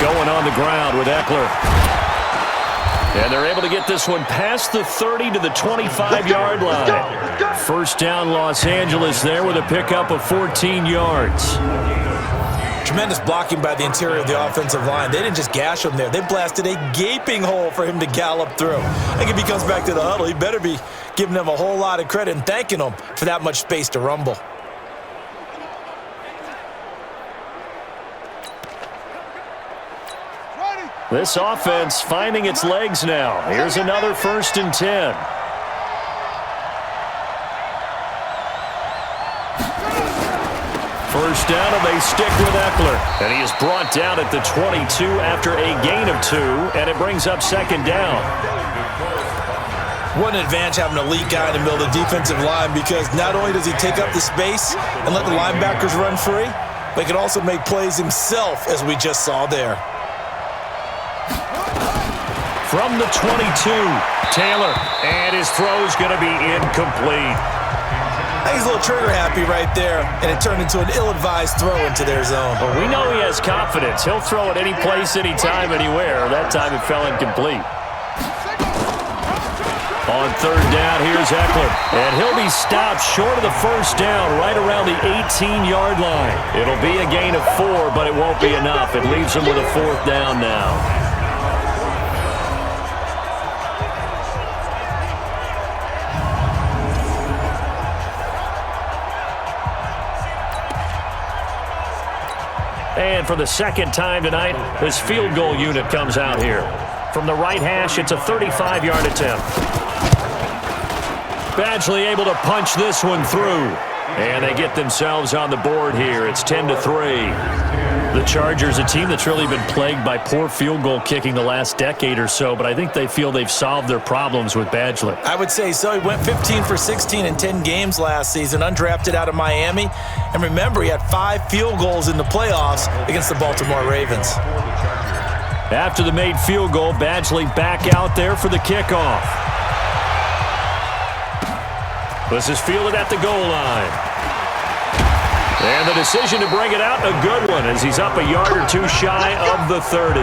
Going on the ground with Eckler. And they're able to get this one past the 30 to the 25-yard line. First down, Los Angeles there with a pickup of 14 yards. Tremendous blocking by the interior of the offensive line. They didn't just gash him there. They blasted a gaping hole for him to gallop through. I think if he comes back to the huddle, he better be giving them a whole lot of credit and thanking them for that much space to rumble. This offense finding its legs now. Here's another 1st and 10. First down, and they stick with Eckler. And he is brought down at the 22 after a gain of 2, and it brings up 2nd down. What an advantage having an elite guy in the middle of the defensive line, because not only does he take up the space and let the linebackers run free, but he can also make plays himself, as we just saw there. From the 22, Taylor, and his throw is going to be incomplete. I think he's a little trigger happy right there, and it turned into an ill-advised throw into their zone. Well, we know he has confidence. He'll throw it any place, anytime, anywhere. That time it fell incomplete. On 3rd down, here's Eckler, and he'll be stopped short of the first down right around the 18-yard line. It'll be a gain of 4, but it won't be enough. It leaves him with a 4th down now. And for the 2nd time tonight, this field goal unit comes out here. From the right hash, it's a 35-yard attempt. Badgley able to punch this one through. And they get themselves on the board here. It's 10-3. The Chargers, a team that's really been plagued by poor field goal kicking the last decade or so, but I think they feel they've solved their problems with Badgley. I would say so. He went 15 for 16 in 10 games last season, undrafted out of Miami. And remember, he had 5 field goals in the playoffs against the Baltimore Ravens. After the made field goal, Badgley back out there for the kickoff. This is fielded at the goal line. And the decision to bring it out, a good one, as he's up a yard or two shy of the 30.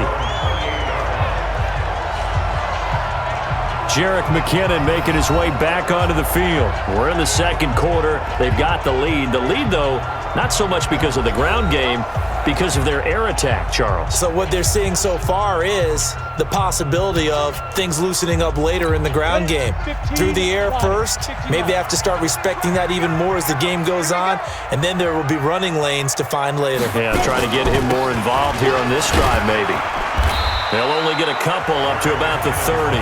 Jerick McKinnon making his way back onto the field. We're in the second quarter. They've got the lead. The lead, though, not so much because of the ground game, because of their air attack, Charles. So what they're seeing so far is the possibility of things loosening up later in the ground game. Through the air first, maybe they have to start respecting that even more as the game goes on, and then there will be running lanes to find later. Yeah, trying to get him more involved here on this drive, maybe. They'll only get a couple up to about the 30.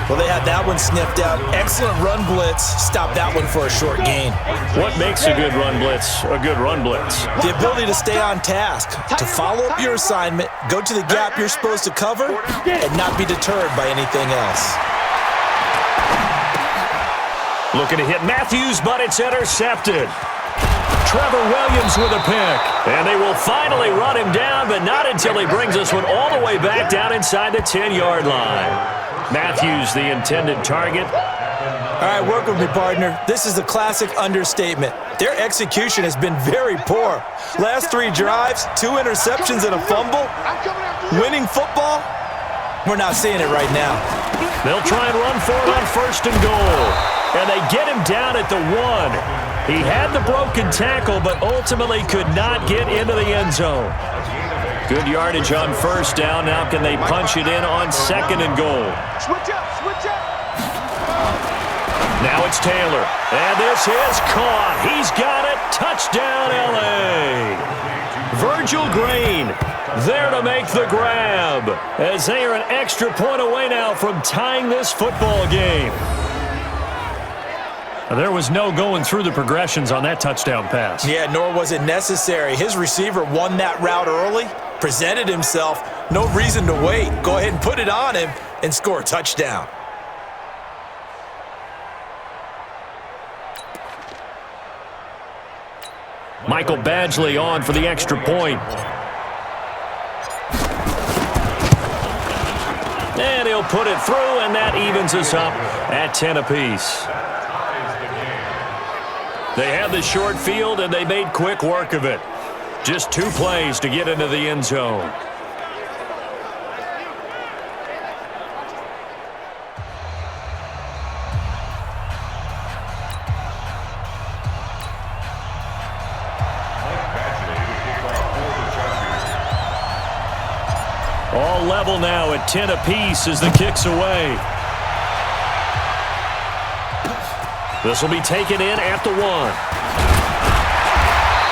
Well, they had that one sniffed out. Excellent run blitz. Stop that one for a short gain. What makes a good run blitz a good run blitz? The ability to stay on task, to follow up your assignment, go to the gap you're supposed to cover, and not be deterred by anything else. Looking to hit Matthews, but it's intercepted. Trevor Williams with a pick. And they will finally run him down, but not until he brings this one all the way back down inside the 10-yard line. Matthews, the intended target. All right, work with me, partner. This is a classic understatement. Their execution has been very poor. Last 3 drives, 2 interceptions and a fumble. Winning football? We're not seeing it right now. They'll try and run for it on 1st and goal. And they get him down at the 1. He had the broken tackle, but ultimately could not get into the end zone. Good yardage on 1st down. Now can they punch it in on 2nd and goal? Switch up, switch up. Now it's Taylor. And this is caught. He's got it. Touchdown, L.A. Virgil Green there to make the grab, as they are an extra point away now from tying this football game. There was no going through the progressions on that touchdown pass. Yeah, nor was it necessary. His receiver won that route early, presented himself, no reason to wait. Go ahead and put it on him and score a touchdown. Michael Badgley on for the extra point. And he'll put it through, and that evens us up at 10 apiece. They had the short field, and they made quick work of it. Just 2 plays to get into the end zone. All level now at 10 apiece as the kick's away. This will be taken in at the 1.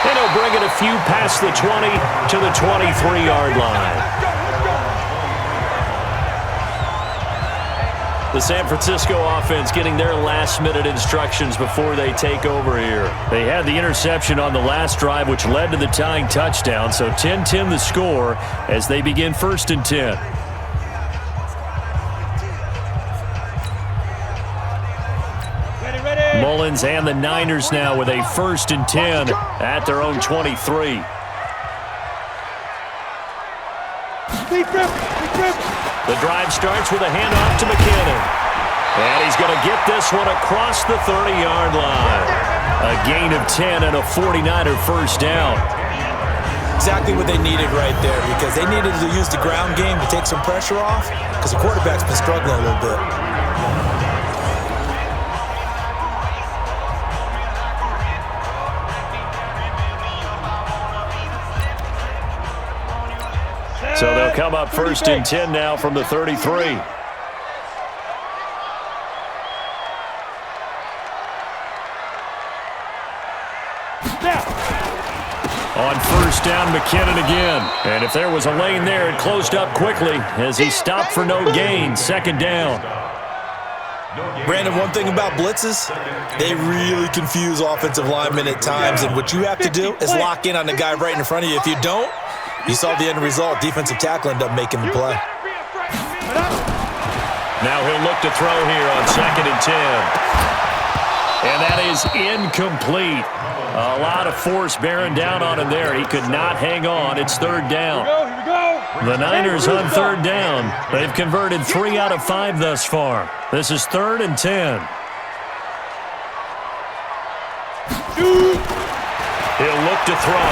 And he'll bring it a few past the 20 to the 23-yard line. The San Francisco offense getting their last-minute instructions before they take over here. They had the interception on the last drive, which led to the tying touchdown. So 10-10 the score as they begin 1st and 10. Mullins and the Niners now with a 1st and 10 at their own 23. The drive starts with a handoff to McKinnon. And he's going to get this one across the 30-yard line. A gain of 10 and a 49er first down. Exactly what they needed right there, because they needed to use the ground game to take some pressure off, because the quarterback's been struggling a little bit. So they'll come up 1st and 10 now from the 33. On 1st down, McKinnon again. And if there was a lane there, it closed up quickly as he stopped for no gain. 2nd down. Brandon, one thing about blitzes, they really confuse offensive linemen at times. And what you have to do is lock in on the guy right in front of you. If you don't, you saw the end result. Defensive tackle ended up making the play. Now he'll look to throw here on 2nd and 10. And that is incomplete. A lot of force bearing down on him there. He could not hang on. It's 3rd down. Here we go. The Niners on 3rd down. They've converted 3 out of 5 thus far. This is 3rd and 10. to throw.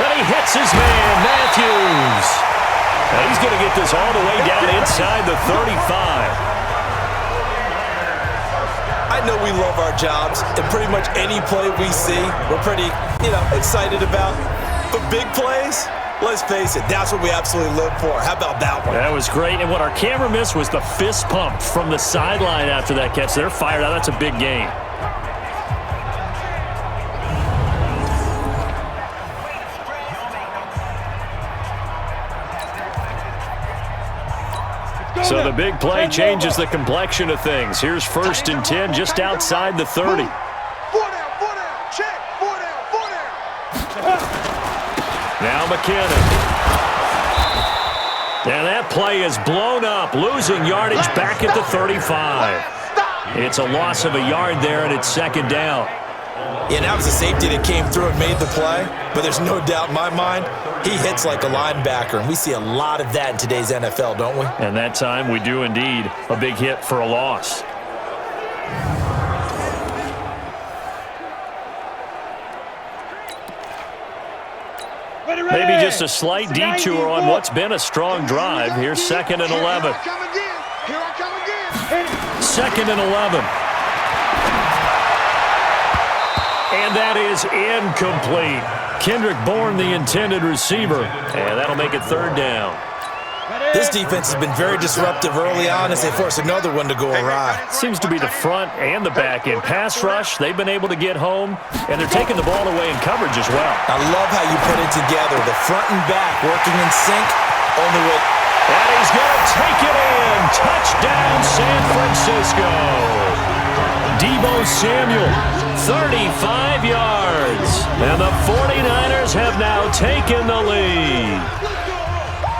And he hits his man, Matthews. And he's going to get this all the way down inside the 35. I know we love our jobs, and pretty much any play we see, we're pretty, excited about. But big plays, let's face it, that's what we absolutely live for. How about that one? That was great, and what our camera missed was the fist pump from the sideline after that catch. They're fired out. That's a big game. So the big play changes the complexion of things. Here's 1st and 10 just outside the 30. 4 down, check, 4 down. Now McKinnon. And that play is blown up, losing yardage back at the 35. It's a loss of a yard there, and it's 2nd down. Yeah, that was a safety that came through and made the play, but there's no doubt in my mind, he hits like a linebacker, and we see a lot of that in today's NFL, don't we? And that time we do indeed. A big hit for a loss. Maybe just a slight detour on what's been a strong drive. Here's 2nd and 11. Here I come again. 2nd and 11. And that is incomplete. Kendrick Bourne, the intended receiver. And that'll make it 3rd down. This defense has been very disruptive early on as they force another one to go awry. Seems to be the front and the back end. Pass rush, they've been able to get home, and they're taking the ball away in coverage as well. I love how you put it together. The front and back working in sync on the way. And he's going to take it in. Touchdown, San Francisco. Deebo Samuel, 35 yards. And the 49ers have now taken the lead.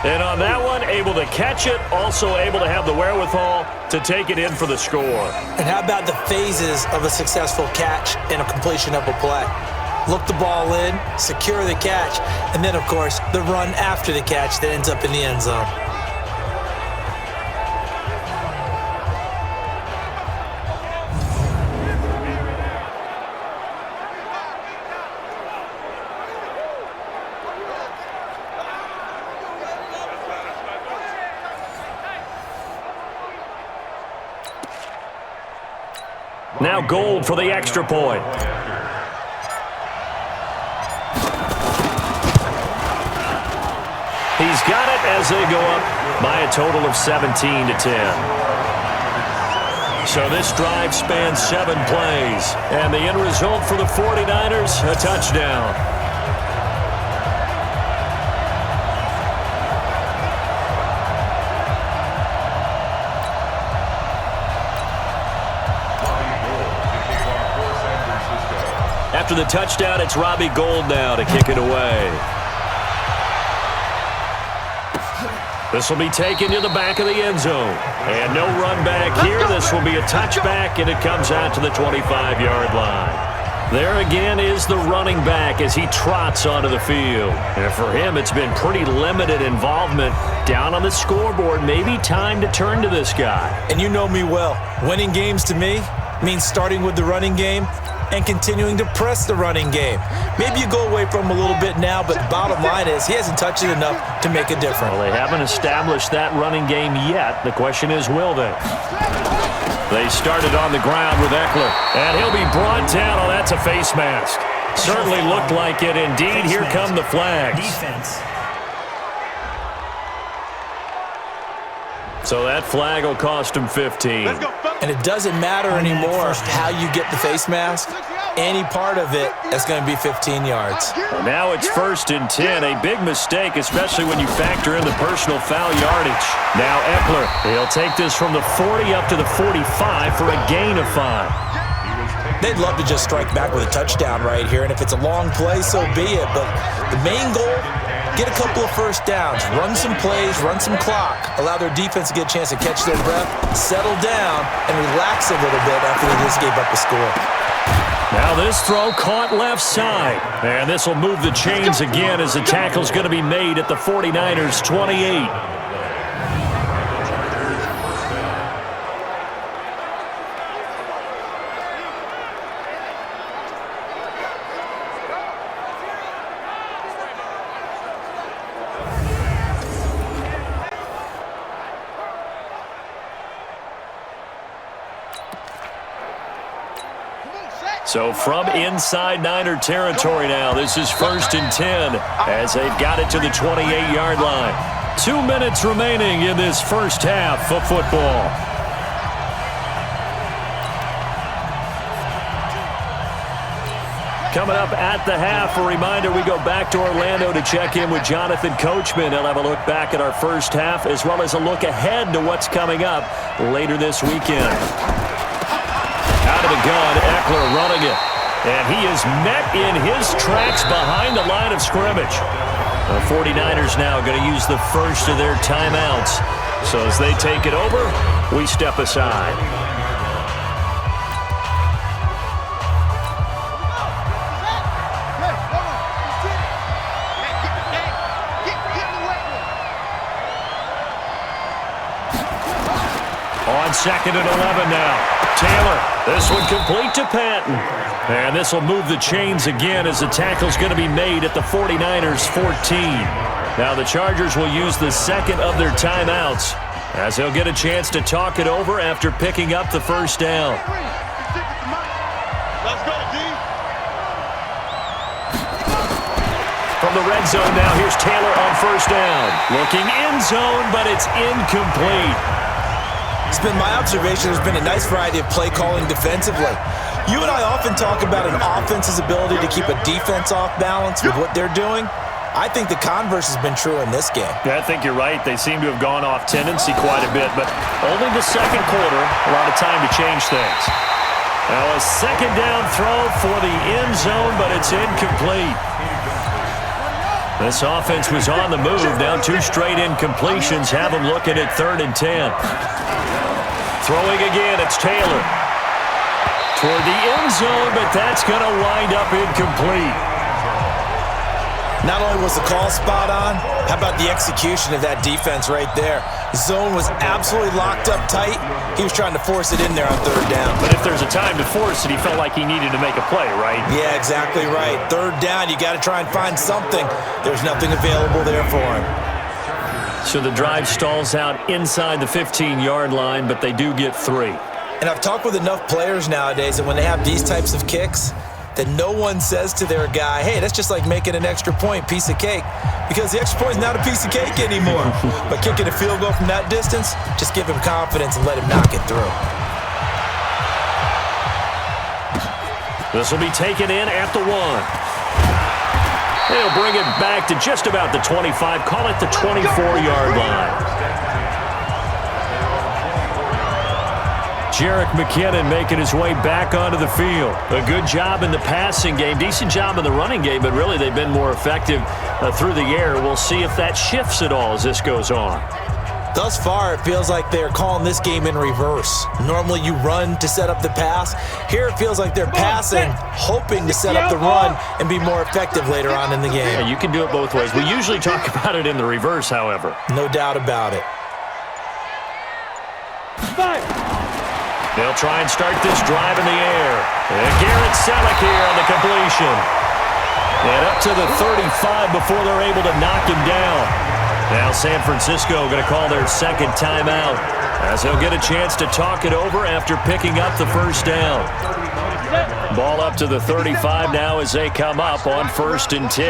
And on that one, able to catch it, also able to have the wherewithal to take it in for the score. And how about the phases of a successful catch and a completion of a play? Look the ball in, secure the catch, and then, of course, the run after the catch that ends up in the end zone. Now Gold for the extra point. He's got it as they go up by a total of 17-10. So this drive spans 7 plays. And the end result for the 49ers, a touchdown. After the touchdown, it's Robbie Gould now to kick it away. This will be taken to the back of the end zone. And no run back here. This will be a touchback, and it comes out to the 25-yard line. There again is the running back as he trots onto the field. And for him, it's been pretty limited involvement down on the scoreboard. Maybe time to turn to this guy. And you know me well. Winning games to me means starting with the running game and continuing to press the running game. Maybe you go away from him a little bit now, but the bottom line is he hasn't touched it enough to make a difference. Well, they haven't established that running game yet. The question is, will they? They started on the ground with Eckler, and he'll be brought down. Oh, that's a face mask. Certainly looked like it indeed. Here come the flags. So that flag will cost him 15. And it doesn't matter anymore how you get the face mask. Any part of it is going to be 15 yards. And now it's 1st and 10. A big mistake, especially when you factor in the personal foul yardage. Now Eckler, he'll take this from the 40 up to the 45 for a gain of 5. They'd love to just strike back with a touchdown right here. And if it's a long play, so be it. But the main goal, get a couple of first downs, run some plays, run some clock, allow their defense to get a chance to catch their breath, settle down, and relax a little bit after they just gave up the score. Now this throw caught left side. And this will move the chains again as the tackle's going to be made at the 49ers' 28. So from inside Niner territory now, this is 1st and 10 as they've got it to the 28-yard line. 2 minutes remaining in this first half of football. Coming up at the half, a reminder, we go back to Orlando to check in with Jonathan Coachman. He'll have a look back at our first half as well as a look ahead to what's coming up later this weekend. Out of the gun, Eckler running it. And he is met in his tracks behind the line of scrimmage. The 49ers now going to use the first of their timeouts. So as they take it over, we step aside. On 2nd and 11 now. Taylor, this one complete to Patton. And this will move the chains again as the tackle's going to be made at the 49ers 14. Now the Chargers will use the second of their timeouts as they'll get a chance to talk it over after picking up the first down. Let's go, D. From the red zone now, here's Taylor on first down. Looking end zone, but it's incomplete. It's been my observation there's been a nice variety of play calling defensively. You and I often talk about an offense's ability to keep a defense off balance with what they're doing. I think the converse has been true in this game. Yeah, I think you're right. They seem to have gone off tendency quite a bit, but only the second quarter, a lot of time to change things. Now a second down throw for the end zone, but it's incomplete. This offense was on the move. Now 2 straight incompletions have them looking at 3rd and 10. Throwing again, it's Taylor. Toward the end zone, but that's going to wind up incomplete. Not only was the call spot on, how about the execution of that defense right there? Zone was absolutely locked up tight. He was trying to force it in there on 3rd down. But if there's a time to force it, he felt like he needed to make a play, right? Yeah, exactly right. 3rd down, you got to try and find something. There's nothing available there for him. So the drive stalls out inside the 15-yard line, but they do get 3. And I've talked with enough players nowadays that when they have these types of kicks, that no one says to their guy, hey, that's just like making an extra point, piece of cake. Because the extra point is not a piece of cake anymore. But kicking a field goal from that distance, just give him confidence and let him knock it through. This will be taken in at the 1. They'll bring it back to just about the 25, call it the 24-yard line. Jerick McKinnon making his way back onto the field. A good job in the passing game, decent job in the running game, but really they've been more effective through the air. We'll see if that shifts at all as this goes on. Thus far, it feels like they're calling this game in reverse. Normally you run to set up the pass. Here it feels like they're passing, hoping to set up the run and be more effective later on in the game. Yeah, you can do it both ways. We usually talk about it in the reverse, however. No doubt about it. They'll try and start this drive in the air. And Garrett Selleck here on the completion. And up to the 35 before they're able to knock him down. Now San Francisco going to call their second timeout as they'll get a chance to talk it over after picking up the first down. Ball up to the 35 now as they come up on 1st and 10.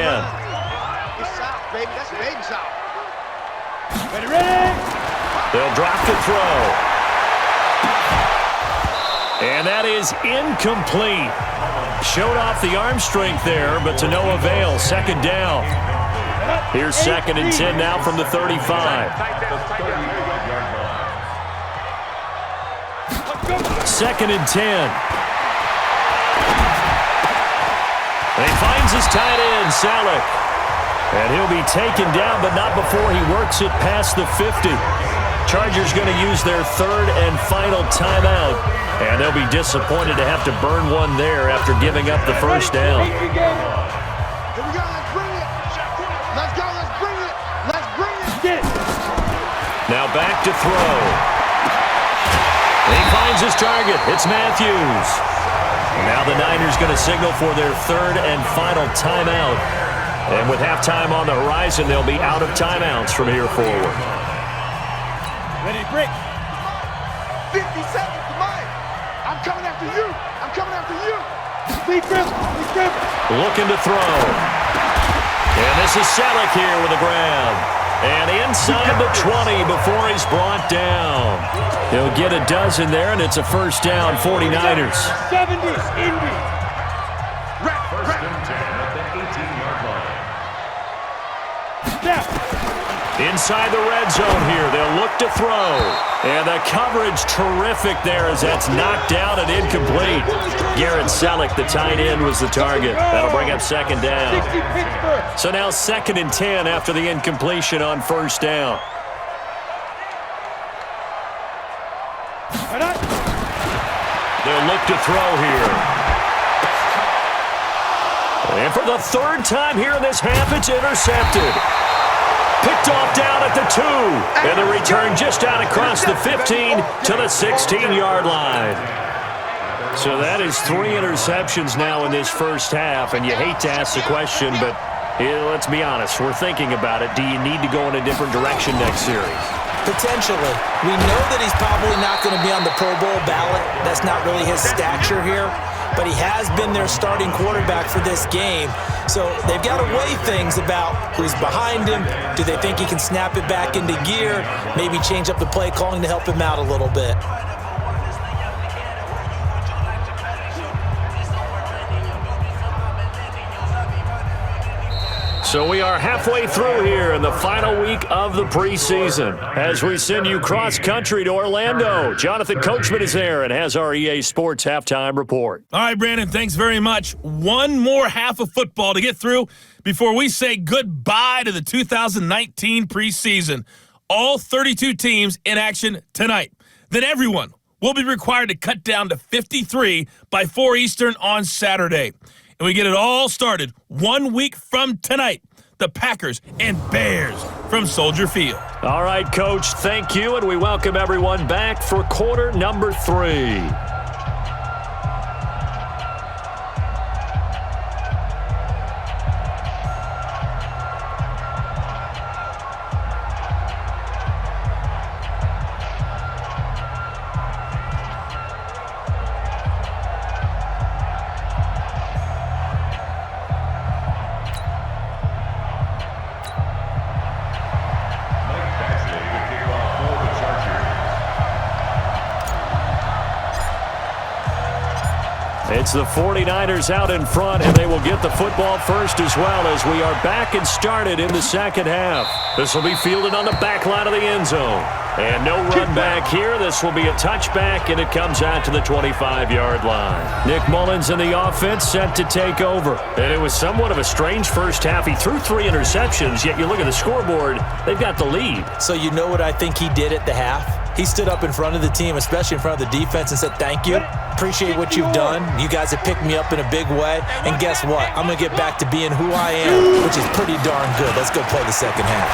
They'll drop the throw. And that is incomplete. Showed off the arm strength there, but to no avail. Second down. Here's 2nd and 10 now from the 35. 2nd and 10. And he finds his tight end, Selleck. And he'll be taken down, but not before he works it past the 50. Chargers going to use their 3rd and final timeout. And they'll be disappointed to have to burn one there after giving up the first down. Here we go, let's bring it. Let's go, let's bring it. Let's bring it. Now back to throw. And he finds his target. It's Matthews. And now the Niners going to signal for their 3rd and final timeout. And with halftime on the horizon, they'll be out of timeouts from here forward. Ready to break. 50 seconds to mine. I'm coming after you. I'm coming after you. Looking to throw. And this is Selleck here with a grab. And inside the 20 before he's brought down. He'll get a dozen there, and it's a first down, 49ers. 70, Indy. First and 10 at the 18-yard line. Step. Inside the red zone here, they'll look to throw. And the coverage terrific there as that's knocked down and incomplete. Garrett Selleck, the tight end, was the target. That'll bring up second down. So now second and 10 after the incompletion on first down. They'll look to throw here. And for the third time here in this half, it's intercepted. Picked off down at the 2. And the return just out across the 15 to the 16-yard line. So that is 3 interceptions now in this first half. And you hate to ask the question, but let's be honest. We're thinking about it. Do you need to go in a different direction next series? Potentially. We know that he's probably not going to be on the Pro Bowl ballot. That's not really his stature here. But he has been their starting quarterback for this game. So they've got to weigh things about who's behind him. Do they think he can snap it back into gear? Maybe change up the play calling to help him out a little bit. So we are halfway through here in the final week of the preseason as we send you cross-country to Orlando. Jonathan Coachman is there and has our EA Sports halftime report. All right, Brandon, thanks very much. One more half of football to get through before we say goodbye to the 2019 preseason. All 32 teams in action tonight. Then everyone will be required to cut down to 53 by 4 Eastern on Saturday. And we get it all started 1 week from tonight. The Packers and Bears from Soldier Field. All right, Coach, thank you, and we welcome everyone back for quarter number 3. It's the 49ers out in front, and they will get the football first as well as we are back and started in the second half. This will be fielded on the back line of the end zone. And no run back here. This will be a touchback, and it comes out to the 25-yard line. Nick Mullins in the offense set to take over. And it was somewhat of a strange first half. He threw 3 interceptions, yet you look at the scoreboard, they've got the lead. So you know what I think he did at the half? He stood up in front of the team, especially in front of the defense, and said, thank you. Appreciate what you've done. You guys have picked me up in a big way. And guess what? I'm going to get back to being who I am, which is pretty darn good. Let's go play the second half.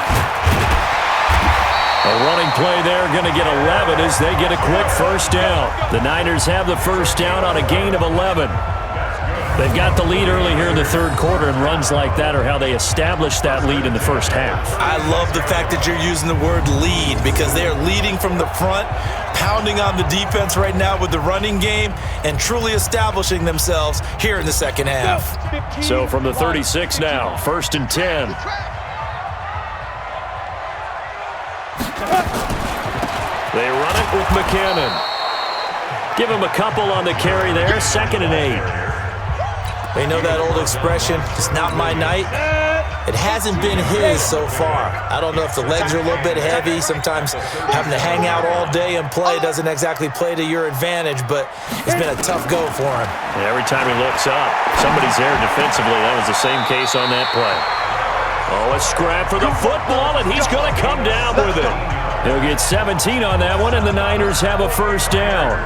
A running play there, going to get 11 as they get a quick first down. The Niners have the first down on a gain of 11. They've got the lead early here in the third quarter, and runs like that are how they established that lead in the first half. I love the fact that you're using the word lead because they are leading from the front, pounding on the defense right now with the running game, and truly establishing themselves here in the second half. So from the 36 now, first and 10. They run it with McKinnon. Give him a couple on the carry there, second and 8. They know that old expression, it's not my night. It hasn't been his so far. I don't know if the legs are a little bit heavy. Sometimes having to hang out all day and play doesn't exactly play to your advantage, but it's been a tough go for him. And every time he looks up, somebody's there defensively. That was the same case on that play. Oh, a scrap for the football, and he's going to come down with it. He'll get 17 on that one, and the Niners have a first down.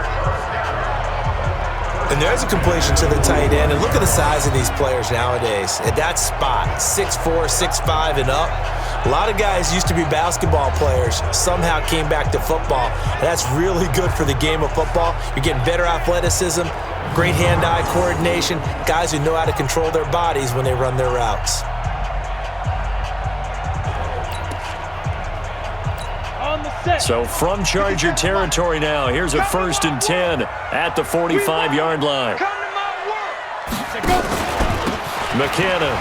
And there's a completion to the tight end. And look at the size of these players nowadays. At that spot, 6'4", 6'5", and up. A lot of guys used to be basketball players, somehow came back to football. And that's really good for the game of football. You're getting better athleticism, great hand-eye coordination, guys who know how to control their bodies when they run their routes. So from Charger territory now, here's a first and 10 at the 45-yard line. McKinnon.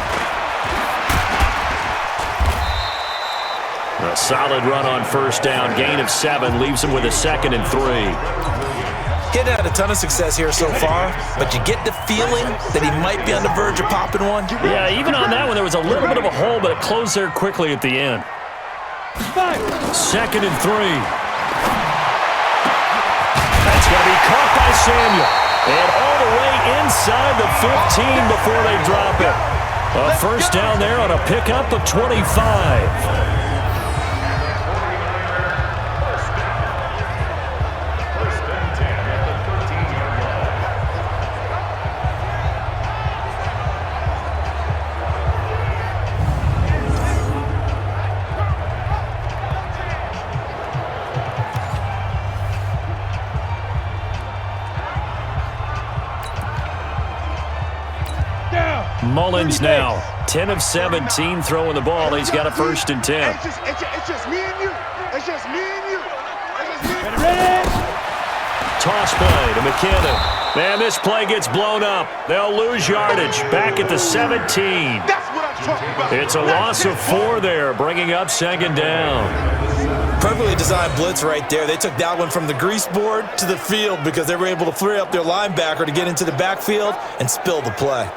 A solid run on first down. Gain of 7 leaves him with a 2nd and 3. Getting had a ton of success here so far, but you get the feeling that he might be on the verge of popping one. Yeah, even on that one, there was a little bit of a hole, but it closed there quickly at the end. 2nd and 3. That's going to be caught by Samuel. And all the way inside the 15 before they drop it. A first down there on a pickup of 25. Mullins now, 10 of 17 throwing the ball. He's got a 1st and 10. It's just me and you. It's just me and you. Toss play to McKinnon. Man, this play gets blown up. They'll lose yardage. Back at the 17. That's what I'm talking about. It's a loss of 4 there, bringing up 2nd down. Perfectly designed blitz right there. They took that one from the grease board to the field because they were able to free up their linebacker to get into the backfield and spill the play.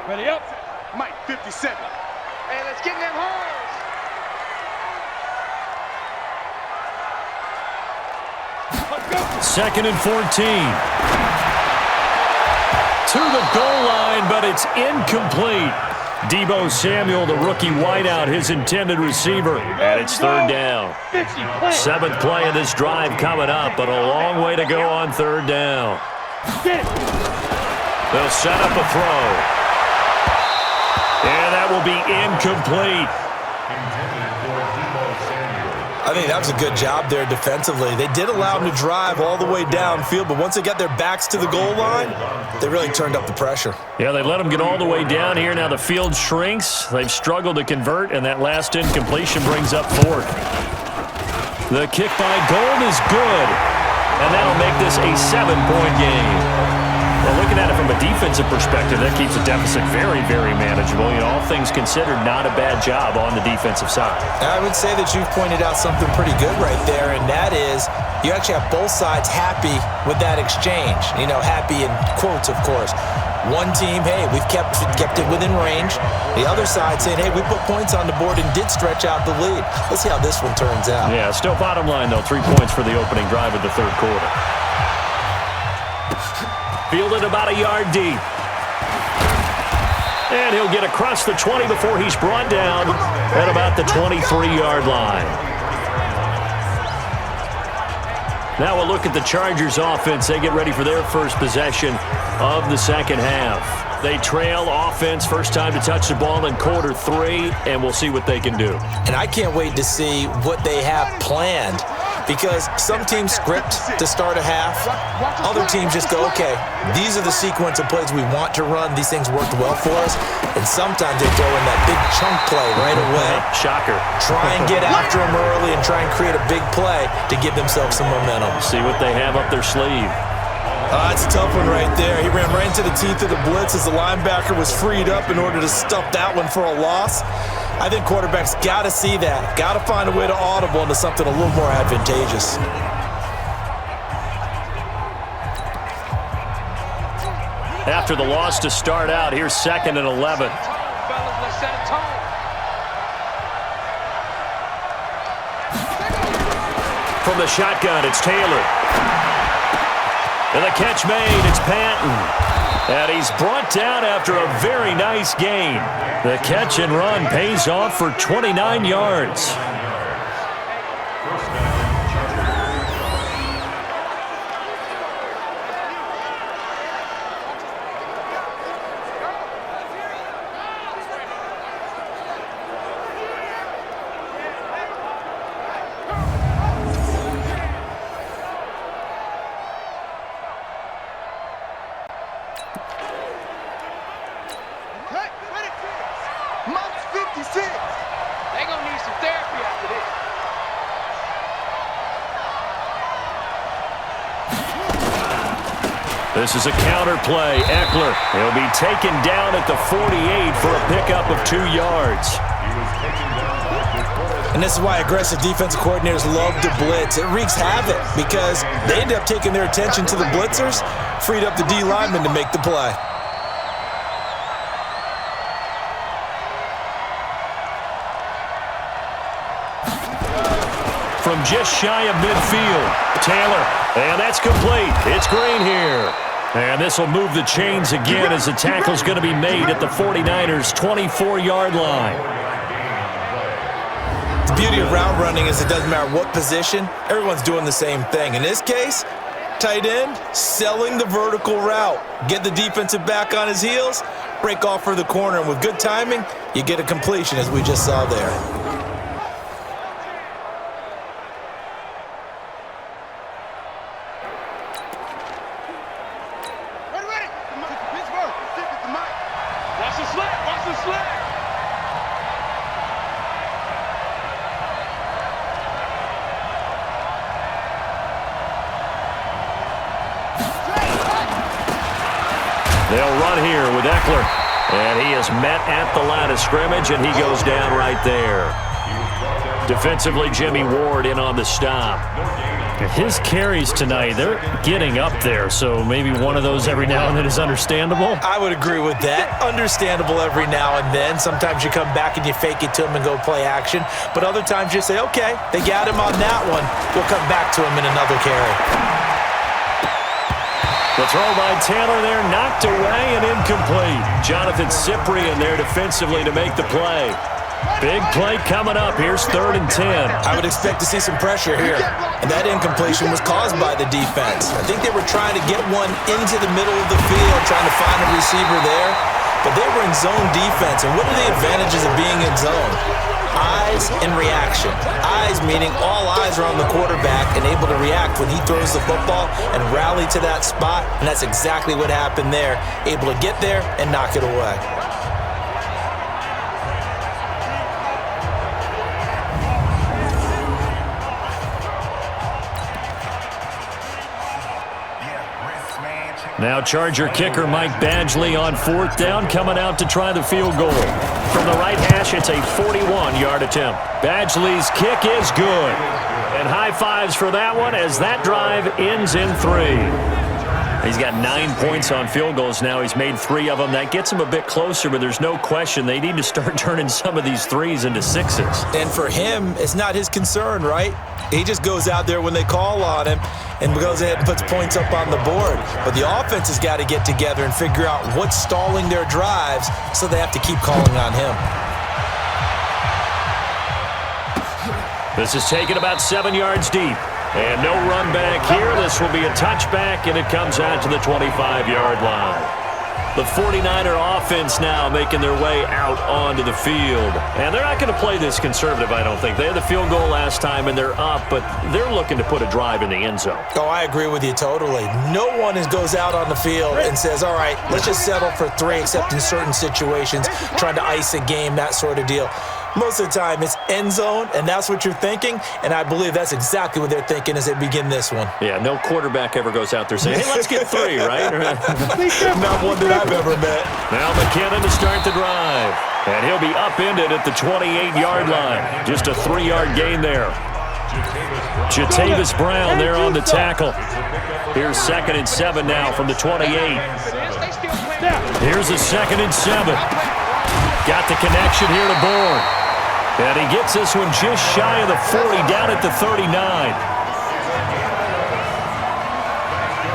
Ready up. Mike 57. Hey, let's get in them holes. Let's go. 2nd and 14. To the goal line, but it's incomplete. Deebo Samuel, the rookie wideout, his intended receiver, and it's 3rd down. 7th play of this drive coming up, but a long way to go on 3rd down. They'll set up a throw. And that will be incomplete. I think that was a good job there defensively. They did allow them to drive all the way downfield, but once they got their backs to the goal line, they really turned up the pressure. Yeah, they let them get all the way down here. Now the field shrinks. They've struggled to convert, and that last incompletion brings up 4th. The kick by Gold is good, and that'll make this a 7-point game. Well, looking at it from a defensive perspective, that keeps the deficit very, very manageable. You know, all things considered, not a bad job on the defensive side. I would say that you've pointed out something pretty good right there, and that is you actually have both sides happy with that exchange. You know, happy in quotes, of course. One team, hey, we've kept it within range. The other side saying, hey, we put points on the board and did stretch out the lead. Let's see how this one turns out. Yeah, still bottom line, though, 3 points for the opening drive of the 3rd quarter. Fielded about a yard deep. And he'll get across the 20 before he's brought down at about the 23-yard line. Now we'll look at the Chargers offense. They get ready for their first possession of the 2nd half. They trail offense, first time to touch the ball in quarter 3, and we'll see what they can do. And I can't wait to see what they have planned, because some teams script to start a half. Other teams just go, okay, these are the sequence of plays we want to run. These things worked well for us. And sometimes they throw in that big chunk play right away. Shocker. Try and get after them early and try and create a big play to give themselves some momentum. See what they have up their sleeve. That's a tough one right there. He ran right into the teeth of the blitz as the linebacker was freed up in order to stuff that one for a loss. I think quarterbacks got to see that. Got to find a way to audible into something a little more advantageous. After the loss to start out, here's 2nd and 11. From the shotgun, it's Taylor. And the catch made, it's Patton. And he's brought down after a very nice gain. The catch and run pays off for 29 yards. This is a counter play. Eckler, he'll be taken down at the 48 for a pickup of 2 yards. And this is why aggressive defensive coordinators love to blitz. It wreaks havoc because they end up taking their attention to the blitzers, freed up the D lineman to make the play. From just shy of midfield, Taylor, and that's complete. It's Green here. And this will move the chains again as the tackle's going to be made at the 49ers' 24-yard line. The beauty of route running is it doesn't matter what position, everyone's doing the same thing. In this case, tight end, selling the vertical route. Get the defensive back on his heels, break off for the corner, and with good timing, you get a completion as we just saw there. They'll run here with Eckler. And he is met at the line of scrimmage, and he goes down right there. Defensively, Jimmy Ward in on the stop. His carries tonight, they're getting up there, so maybe one of those every now and then is understandable. I would agree with that. Understandable every now and then. Sometimes you come back and you fake it to him and go play action. But other times you say, okay, they got him on that one. We'll come back to him in another carry. The throw by Taylor there, knocked away and incomplete. Jonathan Cyprien there defensively to make the play. Big play coming up. Here's 3rd and 10. I would expect to see some pressure here. And that incompletion was caused by the defense. I think they were trying to get one into the middle of the field, trying to find a receiver there. But they were in zone defense. And what are the advantages of being in zone? Eyes and reaction. Eyes meaning all eyes are on the quarterback and able to react when he throws the football and rally to that spot. And that's exactly what happened there. Able to get there and knock it away. Now Charger kicker Mike Badgley on 4th down, coming out to try the field goal. From the right hash, it's a 41-yard attempt. Badgley's kick is good. And high fives for that one as that drive ends in 3. He's got 9 points on field goals now. He's made 3 of them. That gets him a bit closer, but there's no question they need to start turning some of these 3s into 6s. And for him, it's not his concern, right? He just goes out there when they call on him and goes ahead and puts points up on the board. But the offense has got to get together and figure out what's stalling their drives, so they have to keep calling on him. This is taken about 7 yards deep. And no run back here. This will be a touchback, and it comes out to the 25-yard line. The 49er offense now making their way out onto the field. And they're not going to play this conservative, I don't think. They had the field goal last time, and they're up, but they're looking to put a drive in the end zone. Oh, I agree with you totally. No one goes out on the field and says, all right, let's just settle for 3, except in certain situations, trying to ice a game, that sort of deal. Most of the time, it's end zone, and that's what you're thinking, and I believe that's exactly what they're thinking as they begin this one. Yeah, no quarterback ever goes out there saying, hey, let's get 3, right? Not one that I've ever met. Now McKinnon to start the drive, and he'll be upended at the 28-yard line. Just a 3-yard gain there. Jatavis Brown there on the tackle. Here's 2nd and 7 now from the 28. Here's a 2nd and 7. Got the connection here to Bourne. And he gets this one just shy of the 40, down at the 39.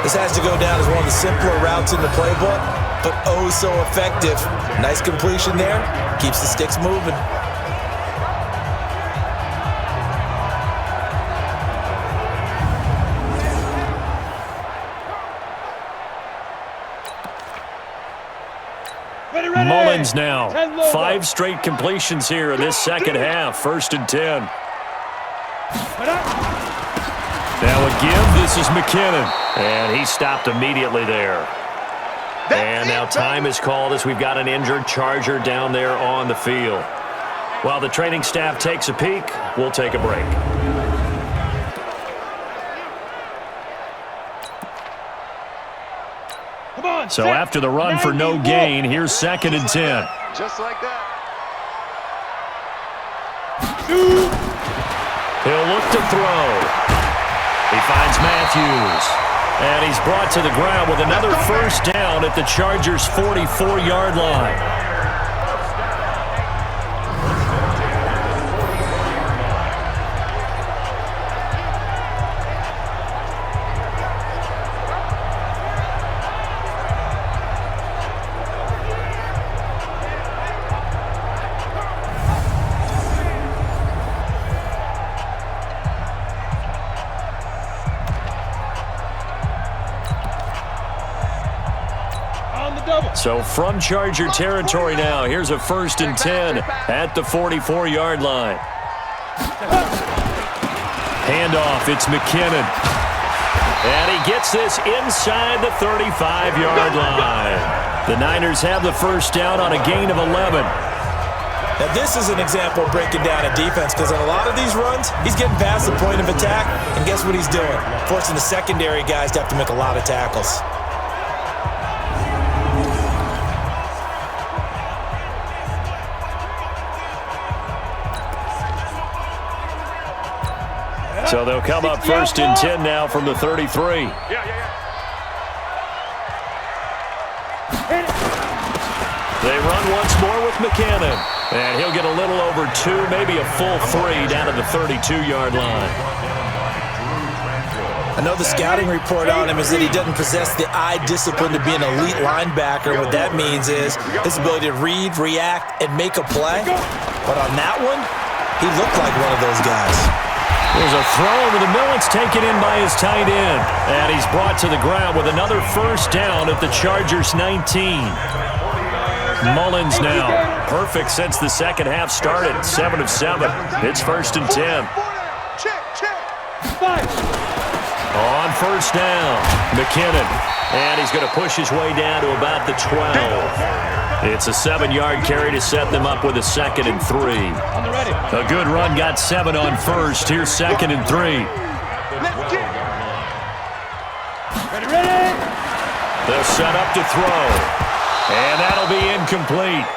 This has to go down as one of the simpler routes in the playbook, but oh so effective. Nice completion there. Keeps the sticks moving. Mullins now. 5 straight completions here in this second half. 1st and 10. Now a give. This is McKinnon. And he stopped immediately there. And now time is called as we've got an injured Charger down there on the field. While the training staff takes a peek, we'll take a break. So after the run for no gain, here's 2nd and 10. Just like that. He'll look to throw. He finds Matthews. And he's brought to the ground with another first down at the Chargers' 44-yard line. So from Charger territory now, here's a 1st and 10 at the 44-yard line. Handoff, it's McKinnon. And he gets this inside the 35-yard line. The Niners have the first down on a gain of 11. Now this is an example of breaking down a defense, because on a lot of these runs, he's getting past the point of attack, and guess what he's doing? Forcing the secondary guys to have to make a lot of tackles. So they'll come up 1st and 10 now from the 33. They run once more with McKinnon. And he'll get a little over 2, maybe a full 3 down to the 32-yard line. I know the scouting report on him is that he doesn't possess the eye discipline to be an elite linebacker. What that means is his ability to read, react, and make a play. But on that one, he looked like one of those guys. There's a throw over the middle. It's taken in by his tight end. And he's brought to the ground with another first down at the Chargers' 19. Mullins now. Perfect since the second half started. 7 of 7. It's 1st and 10. On first down, McKinnon. And he's going to push his way down to about the 12. It's a 7-yard carry to set them up with a 2nd and 3. A good run got 7 on first. Here's 2nd and 3. They'll set up to throw. And that'll be incomplete.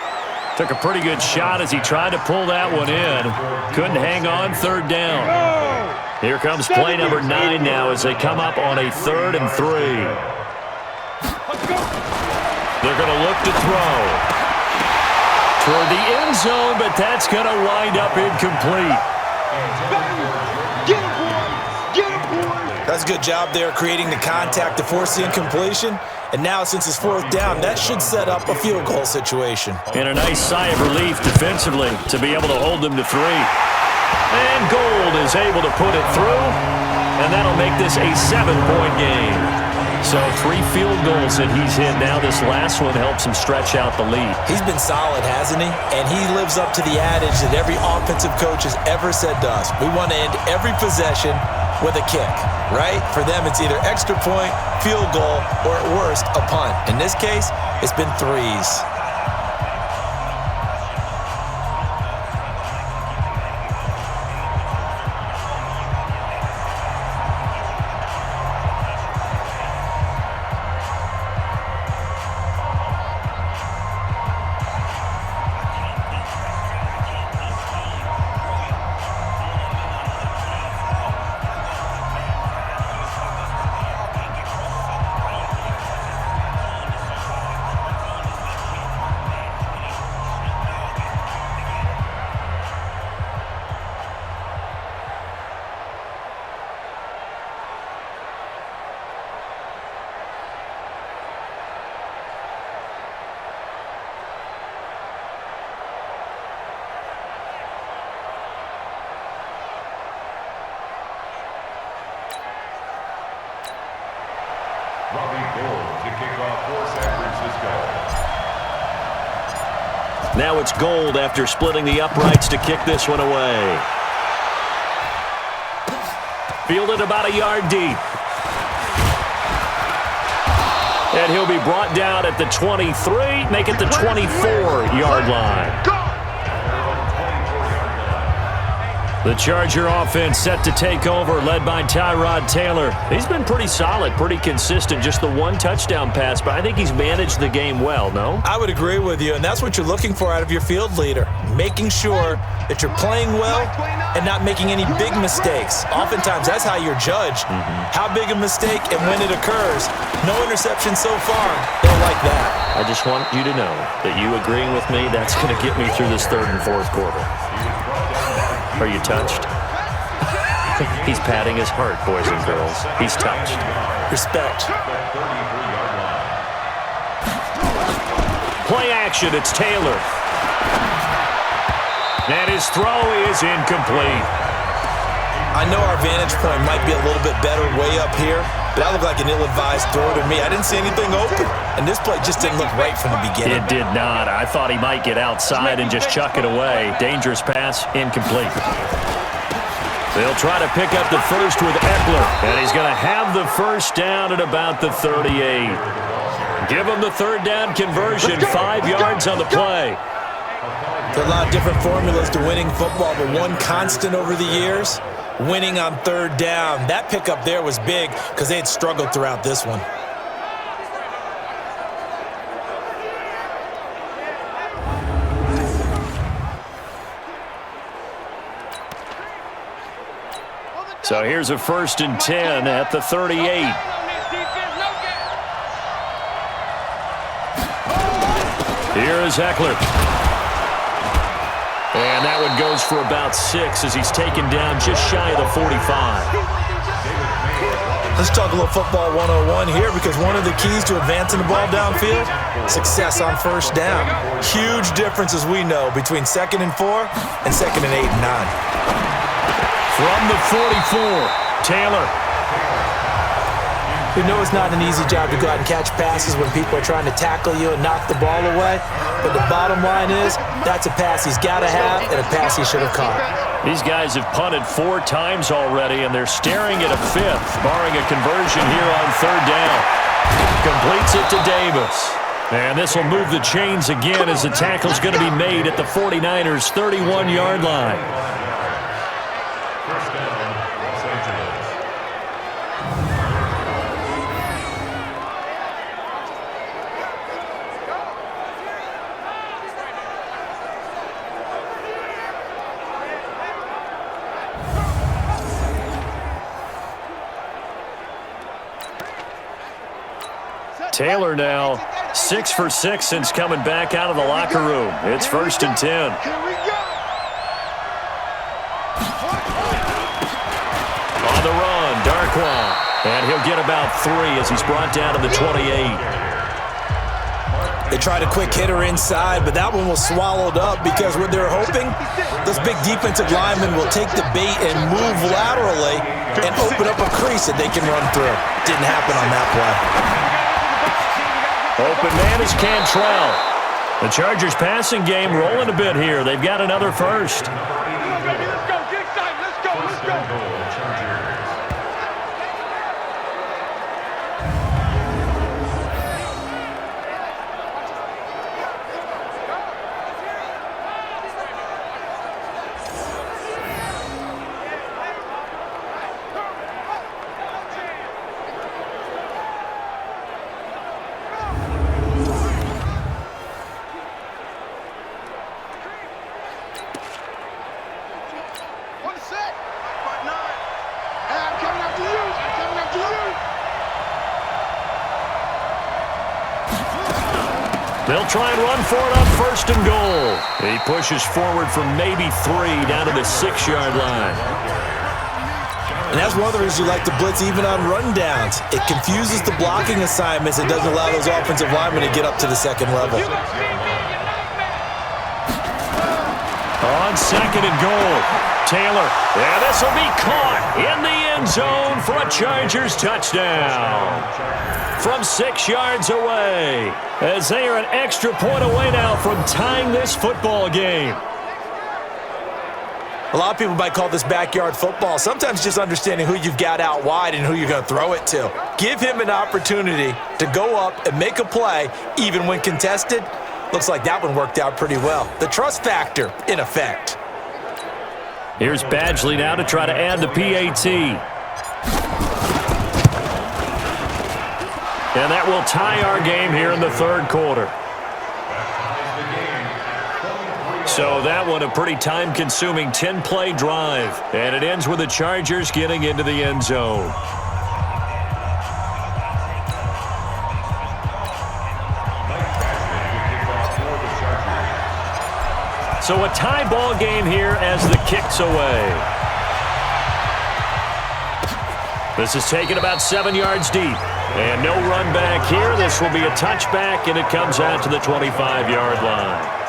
Took a pretty good shot as he tried to pull that one in. Couldn't hang on, 3rd down. Here comes play number 9 now as they come up on a 3rd and 3. They're going to look to throw toward the end zone, but that's going to wind up incomplete. That's a good job there creating the contact to force the incompletion. And now, since it's 4th down, that should set up a field goal situation. And a nice sigh of relief defensively to be able to hold them to 3. And Gold is able to put it through, and that'll make this a 7-point game. So 3 field goals that he's hit now. This last one helps him stretch out the lead. He's been solid, hasn't he? And he lives up to the adage that every offensive coach has ever said to us. We want to end every possession with a kick, right? For them, it's either extra point, field goal, or at worst, a punt. In this case, it's been 3s. Now it's Gold after splitting the uprights to kick this one away. Fielded about a yard deep. And he'll be brought down at the 23, make it the 24-yard line. The Charger offense set to take over, led by Tyrod Taylor. He's been pretty solid, pretty consistent, just the one touchdown pass, but I think he's managed the game well, no? I would agree with you, and that's what you're looking for out of your field leader, making sure that you're playing well and not making any big mistakes. Oftentimes, that's how you're judged. How big a mistake and when it occurs. No interception so far. Don't like that. I just want you to know that you agreeing with me, that's going to get me through this third and fourth quarter. Are you touched? He's patting his heart, boys and girls. He's touched. Respect. Play action, it's Taylor. And his throw is incomplete. I know our vantage point might be a little bit better way up here, but that looked like an ill-advised throw to me. I didn't see anything open, and this play just didn't look right from the beginning. It did not. I thought he might get outside and just chuck it away. Dangerous pass, incomplete. They'll try to pick up the first with Eckler, and he's going to have the first down at about the 38. Give him the third down conversion, 5 yards on the play. There are a lot of different formulas to winning football, but one constant over the years, winning on third down. That pickup there was big because they had struggled throughout this one. So here's a 1st and 10 at the 38. Here is Eckler. And that one goes for about 6 as he's taken down just shy of the 45. Let's talk a little football 101 here, because one of the keys to advancing the ball downfield, success on first down. Huge difference, as we know, between 2nd and 4 and 2nd and 8 and 9. From the 44, Taylor. We know it's not an easy job to go out and catch passes when people are trying to tackle you and knock the ball away, but the bottom line is that's a pass he's got to have and a pass he should have caught. These guys have punted 4 times already, and they're staring at a 5th, barring a conversion here on 3rd down. Completes it to Davis. And this will move the chains again as the tackle's going to be made at the 49ers' 31-yard line. Taylor now 6 for 6 since coming back out of the locker room. It's 1st and 10. Here we go. On the run, Darkwa. And he'll get about 3 as he's brought down to the 28. They tried a quick hitter inside, but that one was swallowed up because what they're hoping, those big defensive linemen will take the bait and move laterally and open up a crease that they can run through. Didn't happen on that play. Open man is Cantrell. The Chargers passing game rolling a bit here. They've got another first. Let's go, get excited. Let's go, let's go. They'll try and run for it on 1st and goal. He pushes forward from maybe 3 down to the 6-yard line. And that's one of the reasons you like to blitz even on rundowns. It confuses the blocking assignments. It doesn't allow those offensive linemen to get up to the 2nd level. On 2nd and goal, Taylor. And this will be caught in the end zone for a Chargers touchdown. From 6 yards away, as they are an extra point away now from tying this football game. A lot of people might call this backyard football. Sometimes just understanding who you've got out wide and who you're going to throw it to. Give him an opportunity to go up and make a play, even when contested. Looks like that one worked out pretty well. The trust factor, in effect. Here's Badgley now to try to add the PAT. And that will tie our game here in the third quarter. So that one a pretty time-consuming 10-play drive. And it ends with the Chargers getting into the end zone. So a tie ball game here as the kick's away. This is taken about 7 yards deep. And no run back here. This will be a touchback, and it comes out to the 25-yard line.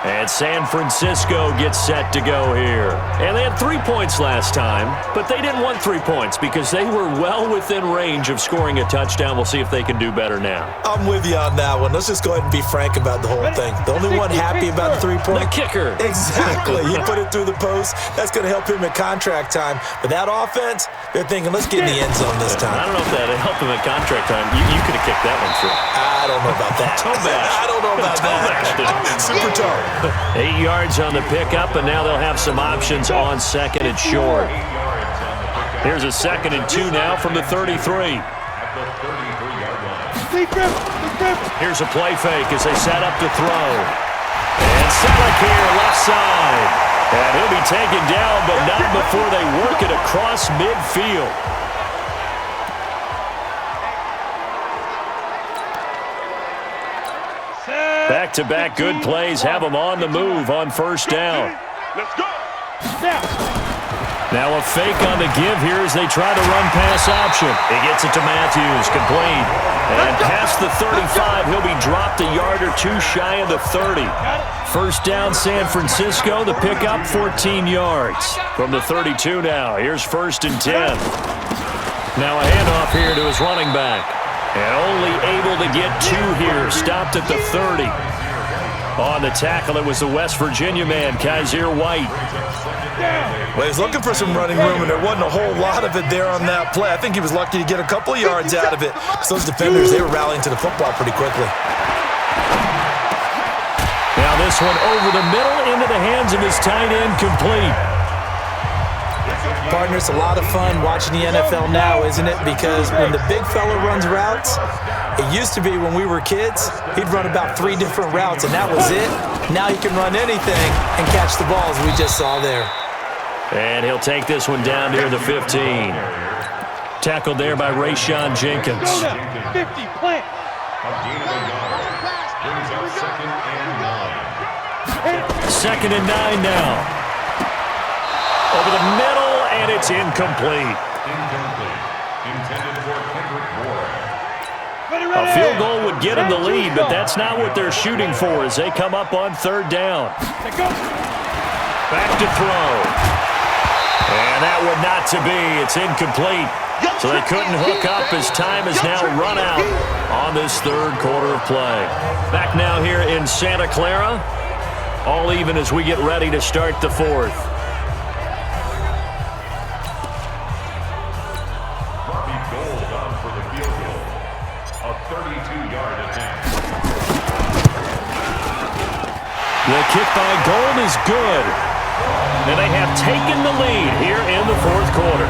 And San Francisco gets set to go here. And they had 3 points last time, but they didn't want 3 points because they were well within range of scoring a touchdown. We'll see if they can do better now. I'm with you on that one. Let's just go ahead and be frank about the whole thing. The only one happy about the 3-point. The kicker. Exactly. He put it through the post. That's going to help him at contract time. But that offense, they're thinking, let's get in the end zone this time. I don't know if that helped him at contract time. You could have kicked that one through. I don't know about that. I don't know about that. Super tough. 8 yards on the pickup, and now they'll have some options on second and short. Here's a 2nd and 2 now from the 33. Here's a play fake as they set up to throw. And Selleck here, left side. And he'll be taken down, but not before they work it across midfield. Back-to-back good plays have them on the move on first down. Let's go. Now a fake on the give here as they try to run pass option. He gets it to Matthews, complete. And past the 35, he'll be dropped a yard or two shy of the 30. First down San Francisco, the pickup 14 yards. From the 32 now, here's 1st and 10. Now a handoff here to his running back. And only able to get 2 here, stopped at the 30. On the tackle, it was the West Virginia man, Kaiser White. Well, he's looking for some running room, and there wasn't a whole lot of it there on that play. I think he was lucky to get a couple of yards out of it. So those defenders, they were rallying to the football pretty quickly. Now this one over the middle into the hands of his tight end, complete. Partner, it's a lot of fun watching the NFL now, isn't it? Because when the big fella runs routes, it used to be when we were kids, he'd run about 3 different routes, and that was it. Now he can run anything and catch the balls we just saw there. And he'll take this one down near the 15. Tackled there by Rayshon Jenkins. 50, plant. Brings up 2nd and 9. 2nd and 9 now. Over the middle, and it's incomplete. Incomplete. Intended for Kendrick Bourne. A field goal would get him the lead, but that's not what they're shooting for as they come up on 3rd down. Back to throw. And that would not to be. It's incomplete. So they couldn't hook up as time has now run out on this 3rd quarter of play. Back now here in Santa Clara. All even as we get ready to start the 4th. The kick by Gold is good. And they have taken the lead here in the 4th quarter.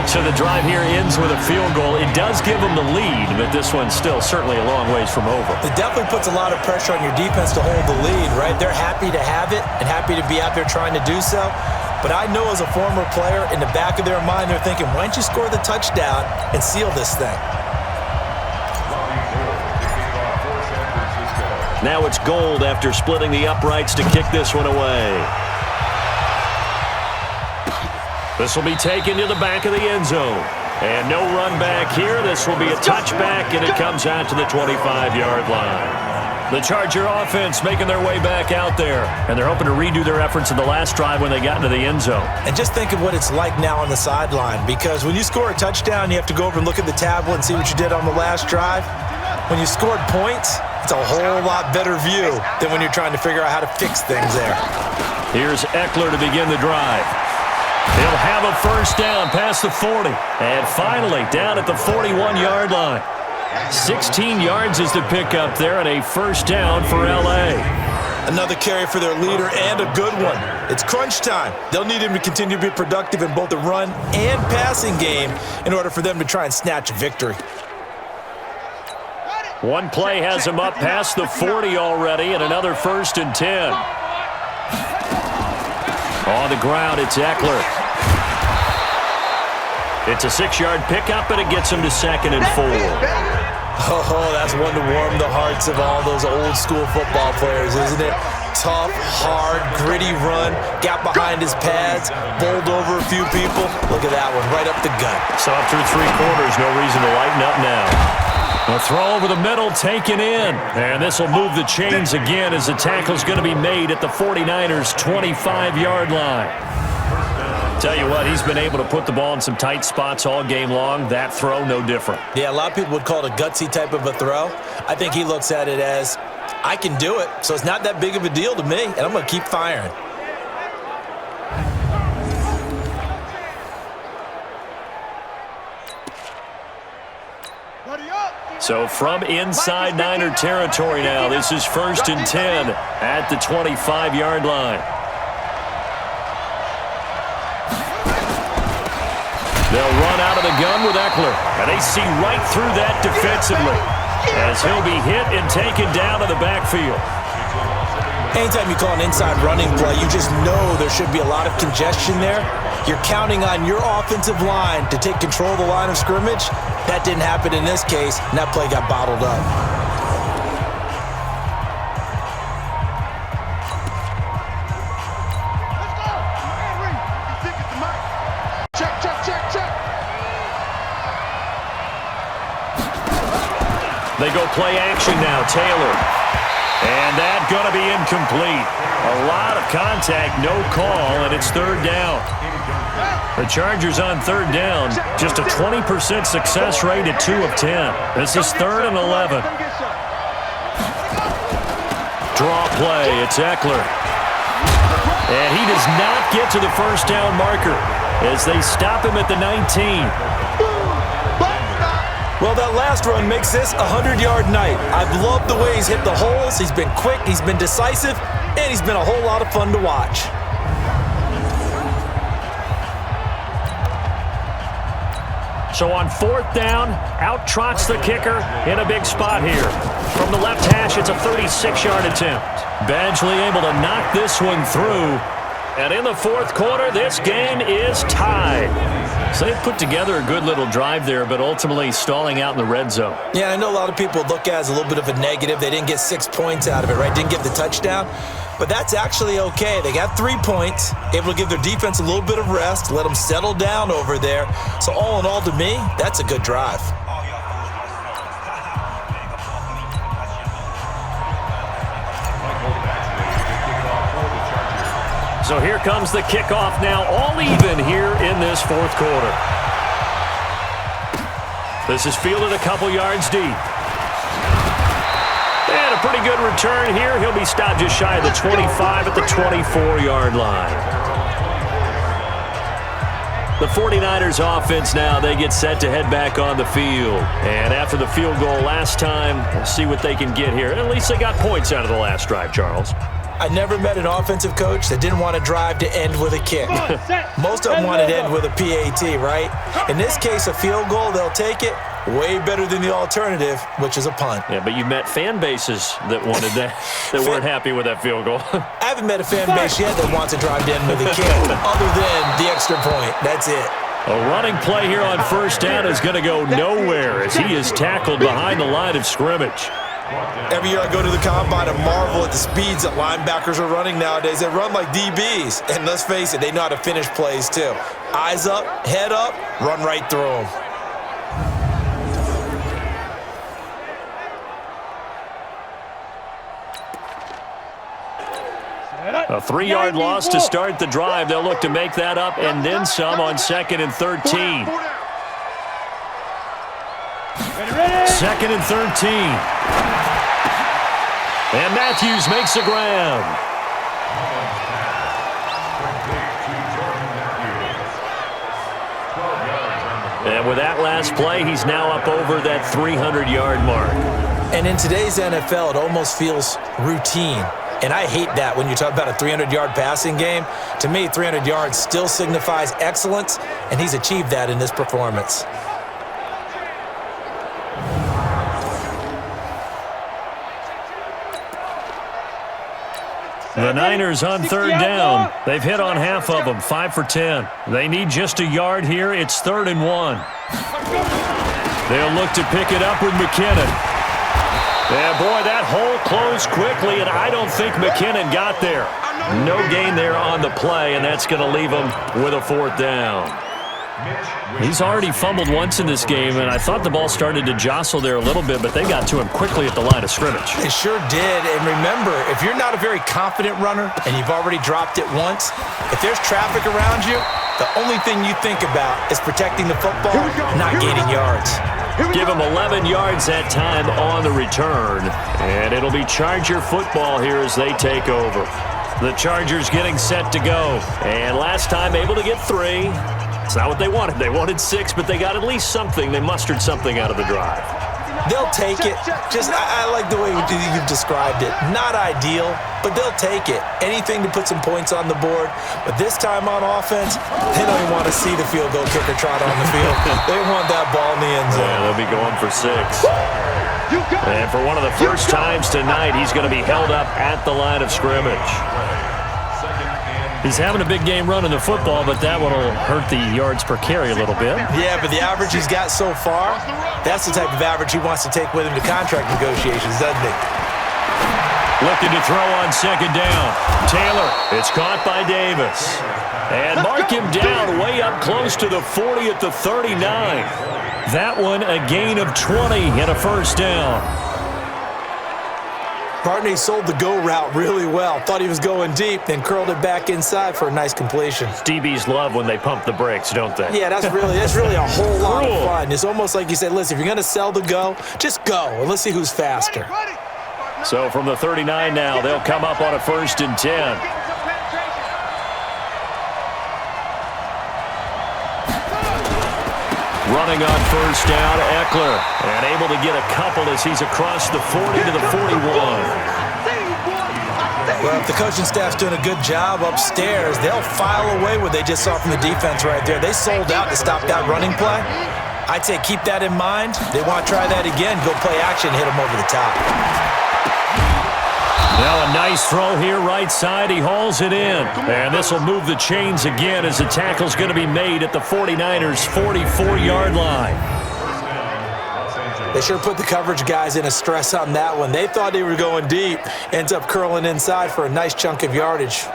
So the drive here ends with a field goal. It does give them the lead, but this one's still certainly a long ways from over. It definitely puts a lot of pressure on your defense to hold the lead, right? They're happy to have it and happy to be out there trying to do so. But I know as a former player, in the back of their mind, they're thinking, why don't you score the touchdown and seal this thing? Now it's Gold after splitting the uprights to kick this one away. This will be taken to the back of the end zone. And no run back here. This will be a touchback, and it comes out to the 25-yard line. The Charger offense making their way back out there. And they're hoping to redo their efforts in the last drive when they got into the end zone. And just think of what it's like now on the sideline. Because when you score a touchdown, you have to go over and look at the tablet and see what you did on the last drive. When you scored points, it's a whole lot better view than when you're trying to figure out how to fix things there. Here's Eckler to begin the drive. He'll have a first down past the 40. And finally, down at the 41-yard line. 16 yards is the pickup there and a first down for L.A. Another carry for their leader and a good one. It's crunch time. They'll need him to continue to be productive in both the run and passing game in order for them to try and snatch a victory. One play has him up past the 40 already, and another 1st and 10. On the ground, it's Eckler. It's a 6-yard pickup, and it gets him to 2nd and 4. Oh, that's one to warm the hearts of all those old-school football players, isn't it? Tough, hard, gritty run, got behind his pads, bowled over a few people. Look at that one, right up the gut. So up through 3 quarters, no reason to lighten up now. A throw over the middle, taken in. And this will move the chains again as the tackle's going to be made at the 49ers' 25-yard line. Tell you what, he's been able to put the ball in some tight spots all game long. That throw, no different. Yeah, a lot of people would call it a gutsy type of a throw. I think he looks at it as, I can do it, so it's not that big of a deal to me, and I'm going to keep firing. So from inside Niner territory now, this is 1st and 10 at the 25-yard line. They'll run out of the gun with Eckler, and they see right through that defensively as he'll be hit and taken down to the backfield. Anytime you call an inside running play, you just know there should be a lot of congestion there. You're counting on your offensive line to take control of the line of scrimmage. That didn't happen in this case, and that play got bottled up. They go play action now, Taylor. And that's going to be incomplete. A lot of contact, no call, and it's 3rd down. The Chargers on 3rd down, just a 20% success rate at 2 of 10. This is 3rd and 11. Draw play, it's Eckler. And he does not get to the 1st down marker as they stop him at the 19. Well, that last run makes this a 100-yard night. I've loved the way he's hit the holes. He's been quick, he's been decisive, and he's been a whole lot of fun to watch. So on 4th down, out trots the kicker in a big spot here. From the left hash, it's a 36-yard attempt. Badgley able to knock this one through. And in the 4th quarter, this game is tied. So they've put together a good little drive there, but ultimately stalling out in the red zone. Yeah, I know a lot of people look at it as a little bit of a negative. They didn't get 6 points out of it, right? Didn't get the touchdown. But that's actually okay. They got 3 points, able to give their defense a little bit of rest, let them settle down over there. So all in all, to me, that's a good drive. So here comes the kickoff now, all even here in this 4th quarter. This is fielded a couple yards deep. And a pretty good return here. He'll be stopped just shy of the 25 at the 24-yard line. The 49ers offense now, they get set to head back on the field. And after the field goal last time, we'll see what they can get here. At least they got points out of the last drive, Charles. I never met an offensive coach that didn't want to drive to end with a kick. Most of them wanted to end with a PAT, right? In this case, a field goal, they'll take it. Way better than the alternative, which is a punt. Yeah, but you met fan bases that wanted that, that weren't happy with that field goal. I haven't met a fan base yet that wants to drive to end with a kick, other than the extra point. That's it. A running play here on 1st down is going to go nowhere as he is tackled behind the line of scrimmage. Every year I go to the combine and marvel at the speeds that linebackers are running nowadays. They run like DBs. And let's face it, they know how to finish plays too. Eyes up, head up, run right through them. A 3-yard loss to start the drive. They'll look to make that up and then some on 2nd and 13. 2nd and 13. And Matthews makes the ground. And with that last play, he's now up over that 300-yard mark. And in today's NFL, it almost feels routine. And I hate that when you talk about a 300-yard passing game. To me, 300 yards still signifies excellence, and he's achieved that in this performance. The Niners on third down. They've hit on half of them, 5 for 10. They need just a yard here. It's 3rd and 1. They'll look to pick it up with McKinnon. Yeah, boy, that hole closed quickly, and I don't think McKinnon got there. No gain there on the play, and that's going to leave him with a 4th down. He's already fumbled once in this game, and I thought the ball started to jostle there a little bit, but they got to him quickly at the line of scrimmage. They sure did, and remember, if you're not a very confident runner and you've already dropped it once, if there's traffic around you, the only thing you think about is protecting the football, not gaining yards. Give him 11 yards that time on the return, and it'll be Charger football here as they take over. The Chargers getting set to go, and last time able to get 3. It's not what they wanted. They wanted 6, but they got at least something. They mustered something out of the drive. They'll take it. I like the way you've described it. Not ideal, but they'll take it. Anything to put some points on the board. But this time on offense, they don't even want to see the field goal kicker trot on the field. They want that ball in the end zone. Yeah, they'll be going for 6. And for one of the first times tonight, he's going to be held up at the line of scrimmage. He's having a big game running the football, but that one will hurt the yards per carry a little bit. Yeah, but the average he's got so far, that's the type of average he wants to take with him to contract negotiations, doesn't he? Looking to throw on 2nd down. Taylor, it's caught by Davis. And mark him down way up close to the 40 at the 39. That one a gain of 20 and a 1st down. Barney sold the go route really well. Thought he was going deep, then curled it back inside for a nice completion. DBs love when they pump the brakes, don't they? Yeah, that's really a whole lot of fun. It's almost like you said, listen, if you're going to sell the go, just go, and let's see who's faster. So from the 39 now, they'll come up on a 1st and 10. Running on 1st down, Eckler, and able to get a couple as he's across the 40 to the 41. Well, if the coaching staff's doing a good job upstairs, they'll file away what they just saw from the defense right there. They sold out to stop that running play. I'd say keep that in mind. They want to try that again, go play action, hit them over the top. Now a nice throw here, right side. He hauls it in. And this will move the chains again as the tackle's going to be made at the 49ers' 44-yard line. They sure put the coverage guys in a stress on that one. They thought they were going deep. Ends up curling inside for a nice chunk of yardage.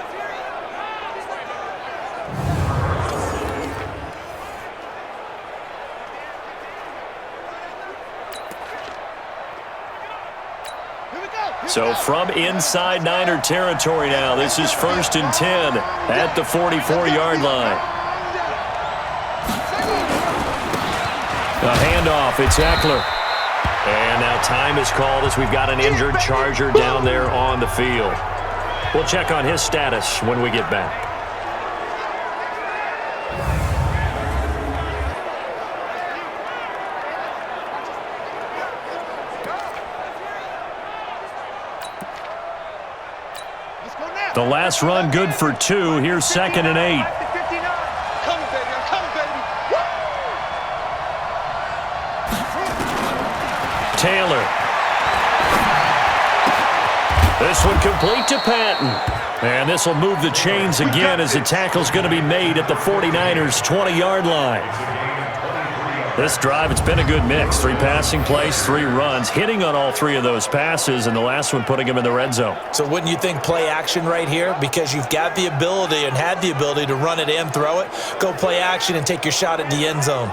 So from inside Niner territory now, this is 1st and 10 at the 44-yard line. A handoff, it's Eckler. And now time is called as we've got an injured Charger down there on the field. We'll check on his status when we get back. The last run good for 2. Here's 2nd and 8. Taylor. This one complete to Patton. And this will move the chains again as the tackle's going to be made at the 49ers' 20-yard line. This drive, it's been a good mix. 3 passing plays, 3 runs, hitting on all 3 of those passes, and the last one putting him in the red zone. So wouldn't you think play action right here? Because you've got the ability and had the ability to run it and throw it. Go play action and take your shot at the end zone.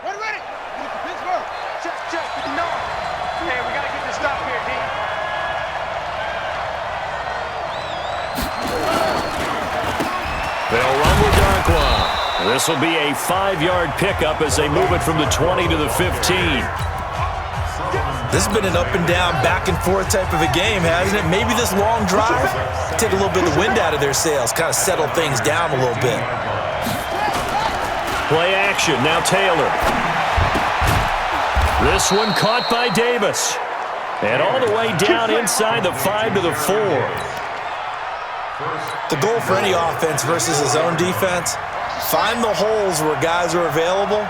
Ready. Pittsburgh. Check. No. Hey, we got to get this stop here, D. They'll run with Darkwa. This will be a 5-yard pickup as they move it from the 20 to the 15. This has been an up and down, back and forth type of a game, hasn't it? Maybe this long drive, take a little bit of the wind out of their sails, kind of settle things down a little bit. Play action. Now Taylor. This one caught by Davis. And all the way down inside the 5 to the 4. The goal for any offense versus his own defense, find the holes where guys are available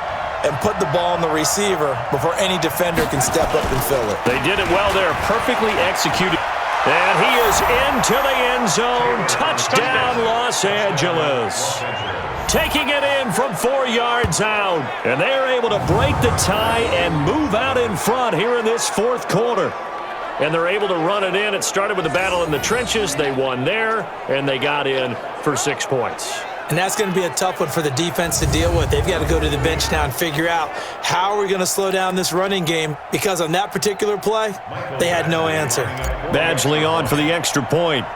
and put the ball on the receiver before any defender can step up and fill it. They did it well there. Perfectly executed. And he is into the end zone. Touchdown, Los Angeles. Taking it in from 4 yards out. And they are able to break the tie and move out in front here in this fourth quarter. And they're able to run it in. It started with a battle in the trenches. They won there, and they got in for 6 points. And that's going to be a tough one for the defense to deal with. They've got to go to the bench now and figure out how are we going to slow down this running game, because on that particular play, they had no answer. Badgley on for the extra point.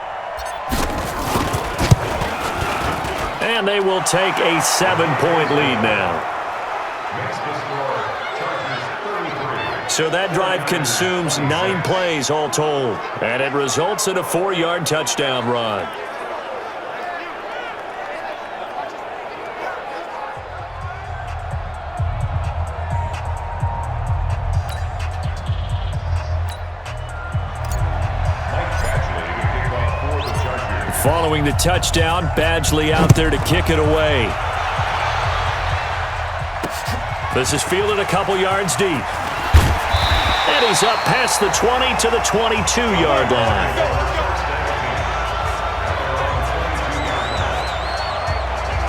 And they will take a 7-point lead now. So that drive consumes 9 plays all told. And it results in a 4-yard touchdown run. Following the touchdown, Badgley out there to kick it away. This is fielded a couple yards deep. And he's up past the 20 to the 22-yard line.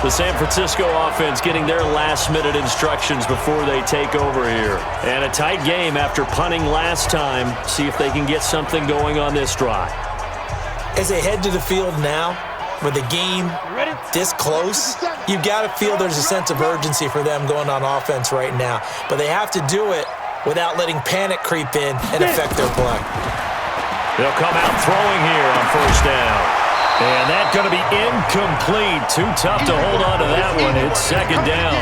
The San Francisco offense getting their last-minute instructions before they take over here. And a tight game after punting last time. See if they can get something going on this drive. As they head to the field now, with the game this close, you've got to feel there's a sense of urgency for them going on offense right now. But they have to do it without letting panic creep in and affect their play. They'll come out throwing here on first down. And that's going to be incomplete. Too tough to hold on to that one. It's second down.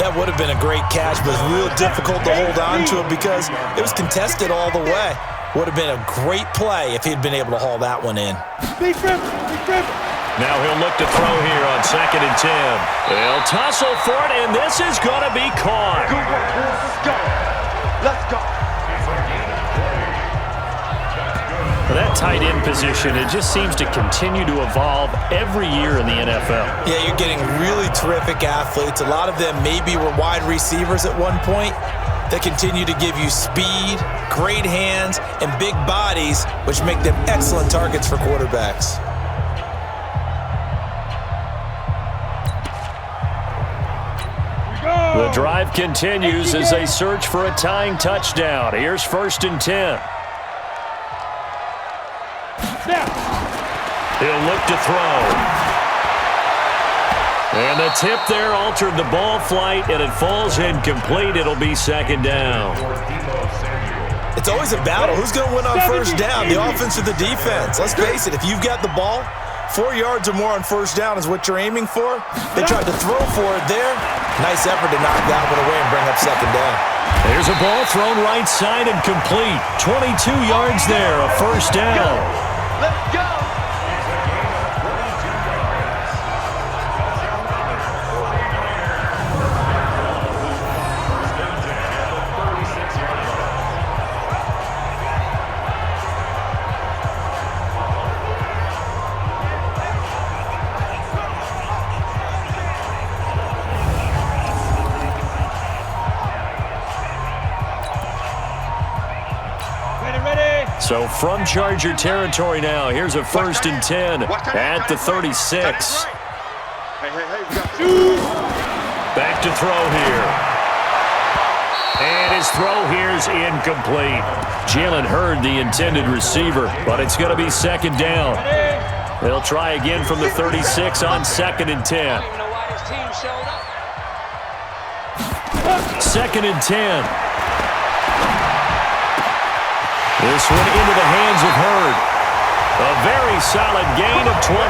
That would have been a great catch, but it's real difficult to hold on to it because it was contested all the way. Would have been a great play if he'd been able to haul that one in. Now he'll look to throw here on 2nd and 10. They'll tussle for it, and this is going to be caught. Let's go. That tight end position, it just seems to continue to evolve every year in the NFL. Yeah, you're getting really terrific athletes. A lot of them maybe were wide receivers at one point. They continue to give you speed, great hands, and big bodies, which make them excellent targets for quarterbacks. The drive continues as they search for a tying touchdown. Here's 1st and 10. He'll look to throw. And the tip there altered the ball flight, and it falls incomplete. It'll be 2nd down. It's always a battle. Who's going to win on first down, the offense or the defense? Let's face it, if you've got the ball, 4 yards or more on first down is what you're aiming for. They tried to throw for it there. Nice effort to knock that one away and bring up 2nd down. There's a ball thrown right side and complete. 22 yards there, a first down. Let's go. So from Charger territory now, here's a 1st and 10 at the 36. Back to throw here. And his throw here is incomplete. Jalen Hurd, the intended receiver, but it's going to be 2nd down. They'll try again from the 36 on 2nd and 10. 2nd and 10. This one into the hands of Hurd. A very solid gain of 27.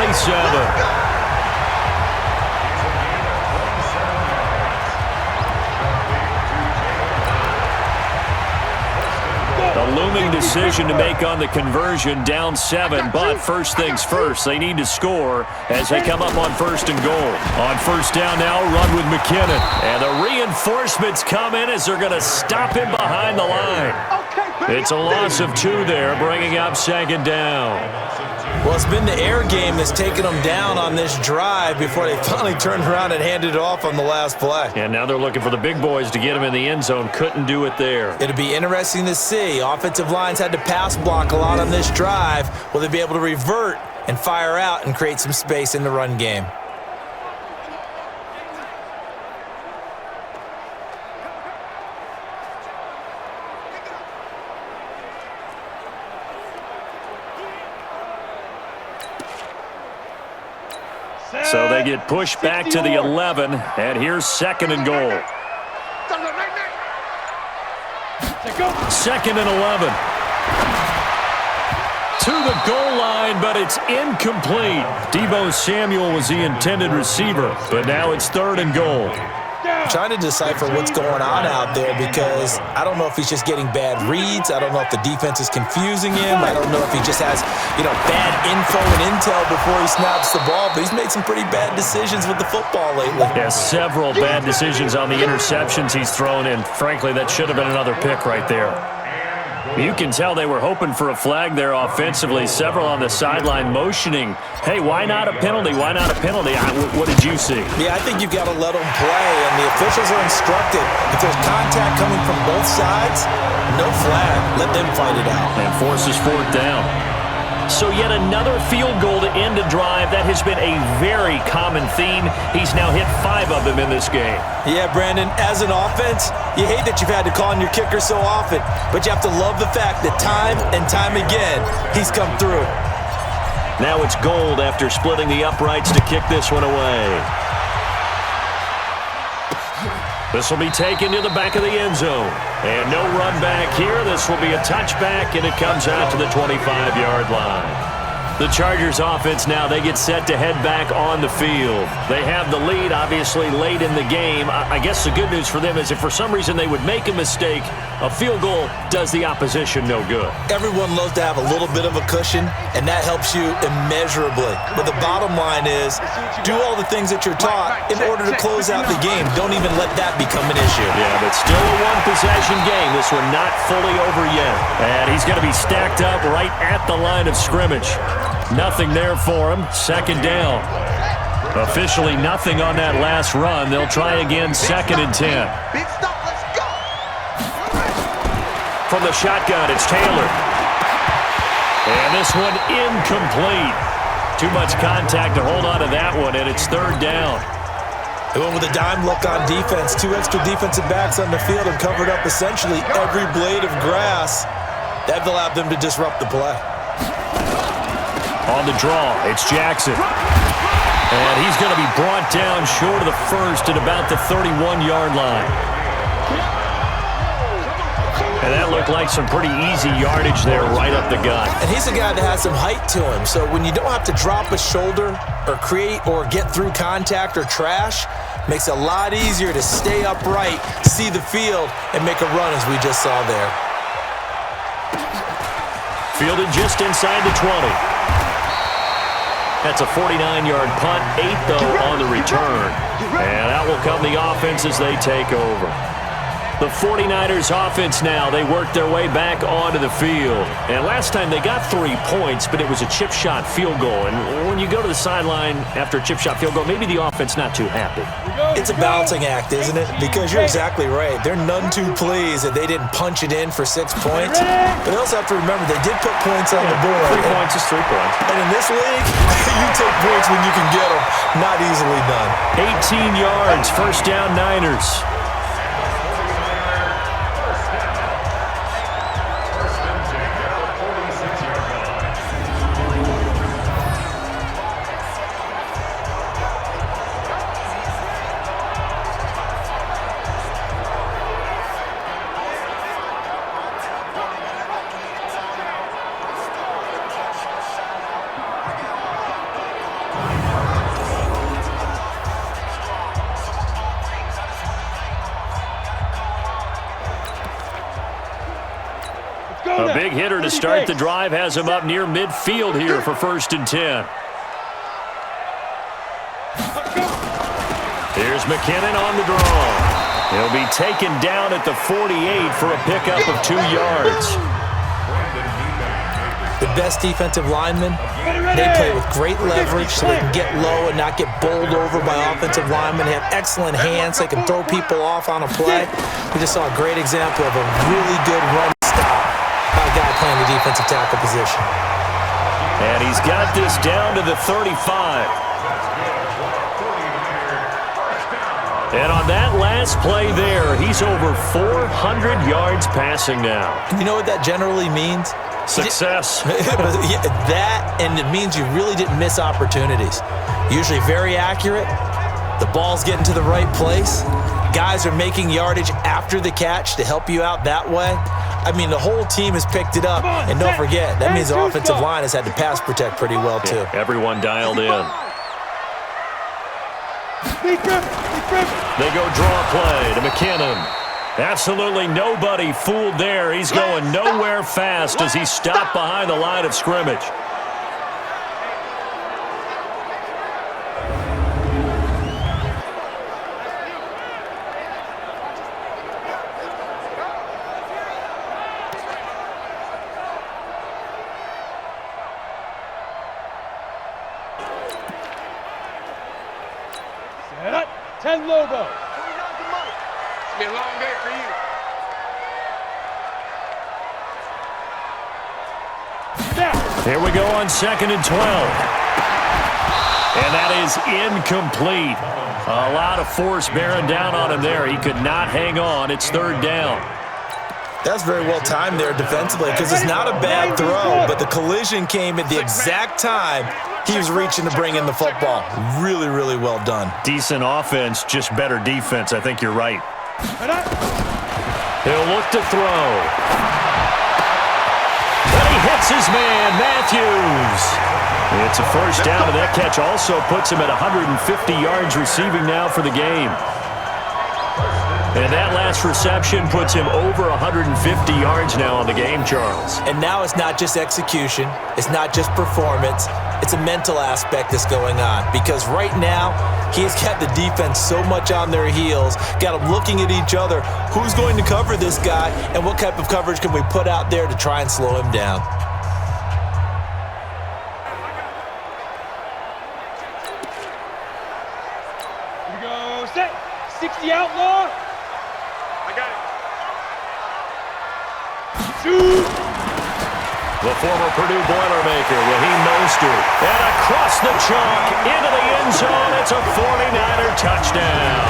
A looming decision to make on the conversion, down 7. But first things first, they need to score as they come up on 1st and goal. On 1st down now, run with McKinnon. And the reinforcements come in as they're going to stop him behind the line. It's a loss of 2 there, bringing up 2nd down. Well, it's been the air game that's taken them down on this drive before they finally turned around and handed it off on the last play. And now they're looking for the big boys to get him in the end zone. Couldn't do it there. It'll be interesting to see. Offensive lines had to pass block a lot on this drive. Will they be able to revert and fire out and create some space in the run game? So they get pushed back to the 11, and here's 2nd and goal. 2nd and 11. To the goal line, but it's incomplete. Deebo Samuel was the intended receiver, but now it's 3rd and goal. Trying to decipher what's going on out there because I don't know if he's just getting bad reads. I don't know if the defense is confusing him. I don't know if he just has, bad info and intel before he snaps the ball. But he's made some pretty bad decisions with the football lately. Yeah, several bad decisions on the interceptions he's thrown, and frankly, that should have been another pick right there. You can tell they were hoping for a flag there offensively. Several on the sideline motioning, hey, why not a penalty? Why not a penalty? What did you see? Yeah, I think you've got to let them play, and the officials are instructed. If there's contact coming from both sides, no flag. Let them fight it out. And forces 4th down. So yet another field goal to end a drive. That has been a very common theme. He's now hit 5 of them in this game. Yeah, Brandon, as an offense, you hate that you've had to call on your kicker so often, but you have to love the fact that time and time again, he's come through. Now it's Gold after splitting the uprights to kick this one away. This will be taken to the back of the end zone. And no run back here. This will be a touchback, and it comes out to the 25-yard line. The Chargers offense now, they get set to head back on the field. They have the lead, obviously, late in the game. I guess the good news for them is if for some reason they would make a mistake, a field goal does the opposition no good. Everyone loves to have a little bit of a cushion, and that helps you immeasurably. But the bottom line is, do all the things that you're taught in order to close out the game. Don't even let that become an issue. Yeah, but still a one-possession game. This one not fully over yet. And he's going to be stacked up right at the line of scrimmage. Nothing there for him. 2nd down. Officially nothing on that last run. They'll try again, 2nd and 10. Big stop, let's go. From the shotgun, it's Taylor. And this one incomplete. Too much contact to hold on to that one, and it's 3rd down. They went with a dime look on defense. 2 extra defensive backs on the field and covered up essentially every blade of grass. That allowed them to disrupt the play. On the draw, it's Jackson. And he's going to be brought down short of the first at about the 31-yard line. And that looked like some pretty easy yardage there right up the gut. And he's a guy that has some height to him. So when you don't have to drop a shoulder or create or get through contact or trash, makes it a lot easier to stay upright, see the field, and make a run as we just saw there. Fielded just inside the 20. That's a 49-yard punt, 8 though on the return. And out will come the offense as they take over. The 49ers offense now, they work their way back onto the field. And last time they got 3 points, but it was a chip shot field goal. And when you go to the sideline after a chip shot field goal, maybe the offense not too happy. It's a balancing act, isn't it? Because you're exactly right. They're none too pleased that they didn't punch it in for 6 points. But they also have to remember they did put points on the board. 3 points is 3 points. And in this league, you take points when you can get them. Not easily done. 18 yards, 1st down Niners. A big hitter to start the drive has him up near midfield here for 1st and 10. Here's McKinnon on the draw. He'll be taken down at the 48 for a pickup of 2 yards. The best defensive linemen, they play with great leverage so they can get low and not get bowled over by offensive linemen. They have excellent hands. They can throw people off on a play. We just saw a great example of a really good run stop by a guy playing the defensive tackle position. And he's got this down to the 35. And on that last play there, he's over 400 yards passing now. You know what that generally means? Success. That, and it means you really didn't miss opportunities. Usually very accurate. The ball's getting to the right place. Guys are making yardage after the catch to help you out that way. I mean, the whole team has picked it up. And don't forget, that means the offensive line has had to pass protect pretty well, too. Yeah, everyone dialed in. They go draw play to McKinnon. Absolutely nobody fooled there. He's going nowhere fast as he stopped behind the line of scrimmage. Set up. 10 Lobo. It's been a long day for you. Here we go on 2nd and 12. And that is incomplete. A lot of force bearing down on him there. He could not hang on. It's 3rd down. That's very well timed there defensively because it's not a bad throw, but the collision came at the exact time he was reaching to bring in the football. Really, really well done. Decent offense, just better defense. I think you're right. He'll look to throw. But he hits his man, Matthews. It's a 1st down, and that catch also puts him at 150 yards receiving now for the game. And that last reception puts him over 150 yards now on the game, Charles. And now it's not just execution. It's not just performance. It's a mental aspect that's going on. Because right now, he's got the defense so much on their heels, got them looking at each other. Who's going to cover this guy, and what type of coverage can we put out there to try and slow him down? Here we go. Set. 60 outlaw. I got it. 2. The former Purdue Boilermaker, Raheem Mostert. And across the chalk, into the end zone. It's a 49er touchdown.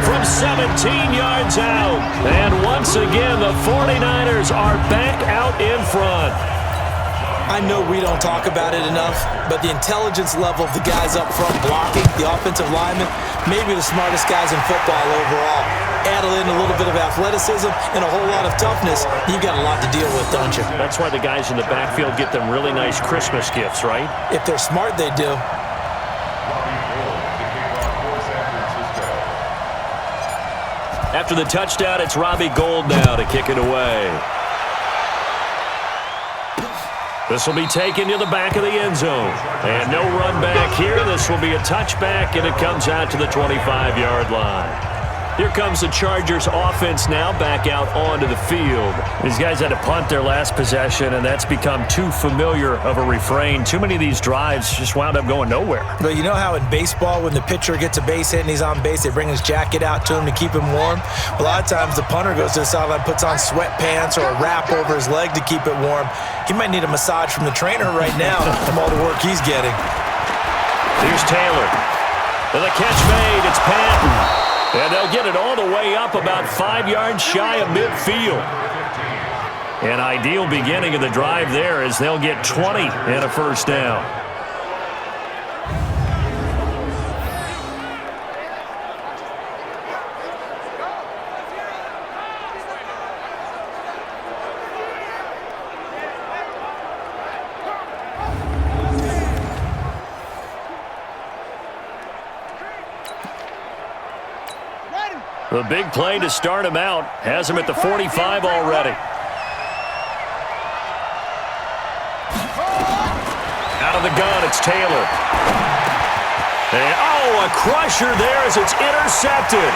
From 17 yards out. And once again, the 49ers are back out in front. I know we don't talk about it enough, but the intelligence level of the guys up front blocking, the offensive linemen, maybe the smartest guys in football overall. Add in a little bit of athleticism and a whole lot of toughness, you've got a lot to deal with, don't you? That's why the guys in the backfield get them really nice Christmas gifts, right? If they're smart, they do. After the touchdown, it's Robbie Gould now to kick it away. This will be taken to the back of the end zone. And no run back here. This will be a touchback, and it comes out to the 25-yard line. Here comes the Chargers offense now back out onto the field. These guys had to punt their last possession, and that's become too familiar of a refrain. Too many of these drives just wound up going nowhere. But you know how in baseball, when the pitcher gets a base hit and he's on base, they bring his jacket out to him to keep him warm? A lot of times the punter goes to the sideline, puts on sweatpants or a wrap over his leg to keep it warm. He might need a massage from the trainer right now from all the work he's getting. Here's Taylor. And the catch made. It's Patton. And they'll get it all the way up about 5 yards shy of midfield. An ideal beginning of the drive there as they'll get 20 and a 1st down. The big play to start him out has him at the 45 already. it's Taylor. And, oh, a crusher there as it's intercepted.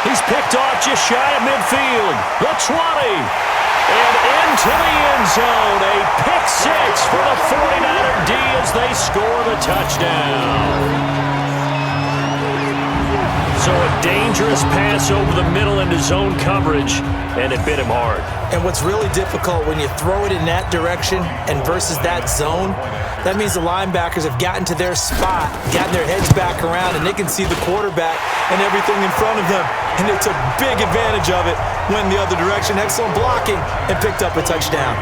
He's picked off just shy of midfield. The 20. And into the end zone. A pick six for the 49er D as they score the touchdown. So a dangerous pass over the middle into zone coverage, and it bit him hard. And what's really difficult when you throw it in that direction and versus that zone, that means the linebackers have gotten to their spot, gotten their heads back around, and they can see the quarterback and everything in front of them. And they took big advantage of it, went the other direction, excellent blocking, and picked up a touchdown.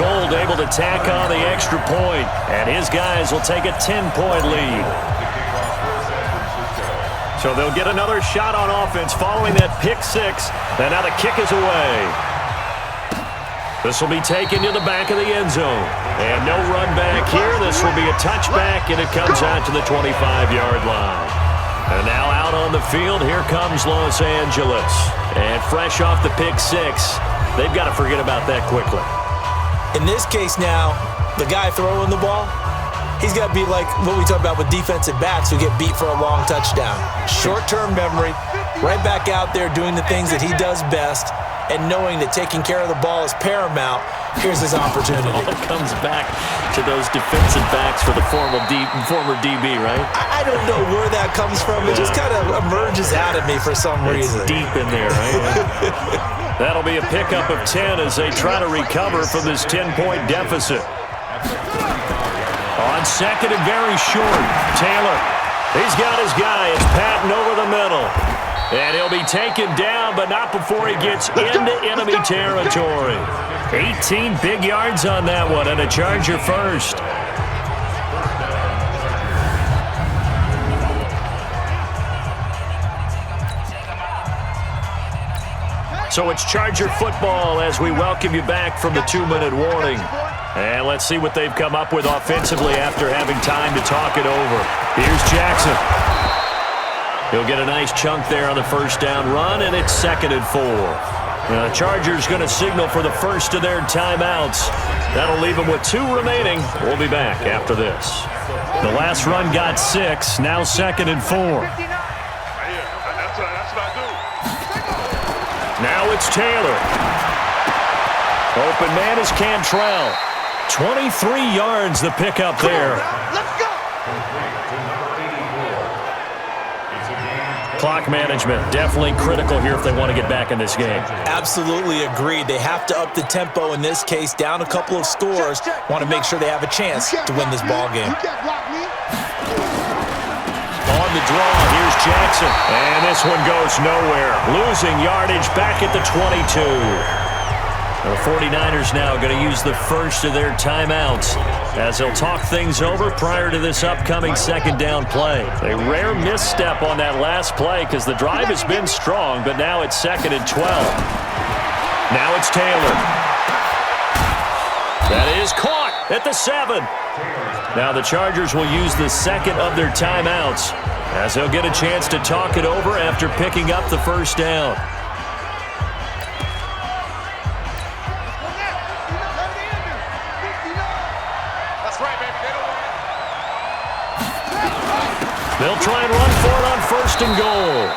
Gold able to tack on the extra point, and his guys will take a 10-point lead. So they'll get another shot on offense following that pick six, and now the kick is away. This will be taken to the back of the end zone. And no run back here. This will be a touchback, and it comes out to the 25-yard line. And now out on the field, here comes Los Angeles. And fresh off the pick six, they've got to forget about that quickly. In this case now, the guy throwing the ball, he's got to be like what we talk about with defensive backs who get beat for a long touchdown. Short-term memory, right back out there doing the things that he does best, and knowing that taking care of the ball is paramount. Here's his opportunity. It all comes back to those defensive backs for the former DB, right? I don't know where that comes from. It just kind of emerges out of me for some reason. It's deep in there, right? That'll be a pickup of 10 as they try to recover from this 10-point deficit. On second and very short, Taylor. He's got his guy. It's patting over the middle. And he'll be taken down, but not before he gets into enemy territory. 18 big yards on that one, and a Charger first. So it's Charger football as we welcome you back from the 2-minute warning. And let's see what they've come up with offensively after having time to talk it over. Here's Jackson. He'll get a nice chunk there on the first down run, and it's 2nd and 4. The Chargers going to signal for the first of their timeouts. That'll leave them with 2 remaining. We'll be back after this. The last run got 6, now 2nd and 4. Now it's Taylor. Open man is Cantrell. 23 yards the pickup there. Let's go. Clock management definitely critical here if they want to get back in this game. Absolutely agreed. They have to up the tempo in this case, down a couple of scores. Want to make sure they have a chance to win this ball game. On the draw, here's Jackson. And this one goes nowhere. Losing yardage back at the 22. The 49ers now going to use the first of their timeouts as they'll talk things over prior to this upcoming second down play. A rare misstep on that last play because the drive has been strong, but now it's 2nd and 12. Now it's Taylor. That is caught at the 7. Now the Chargers will use the second of their timeouts as they'll get a chance to talk it over after picking up the first down. They'll try and run for it on 1st and goal.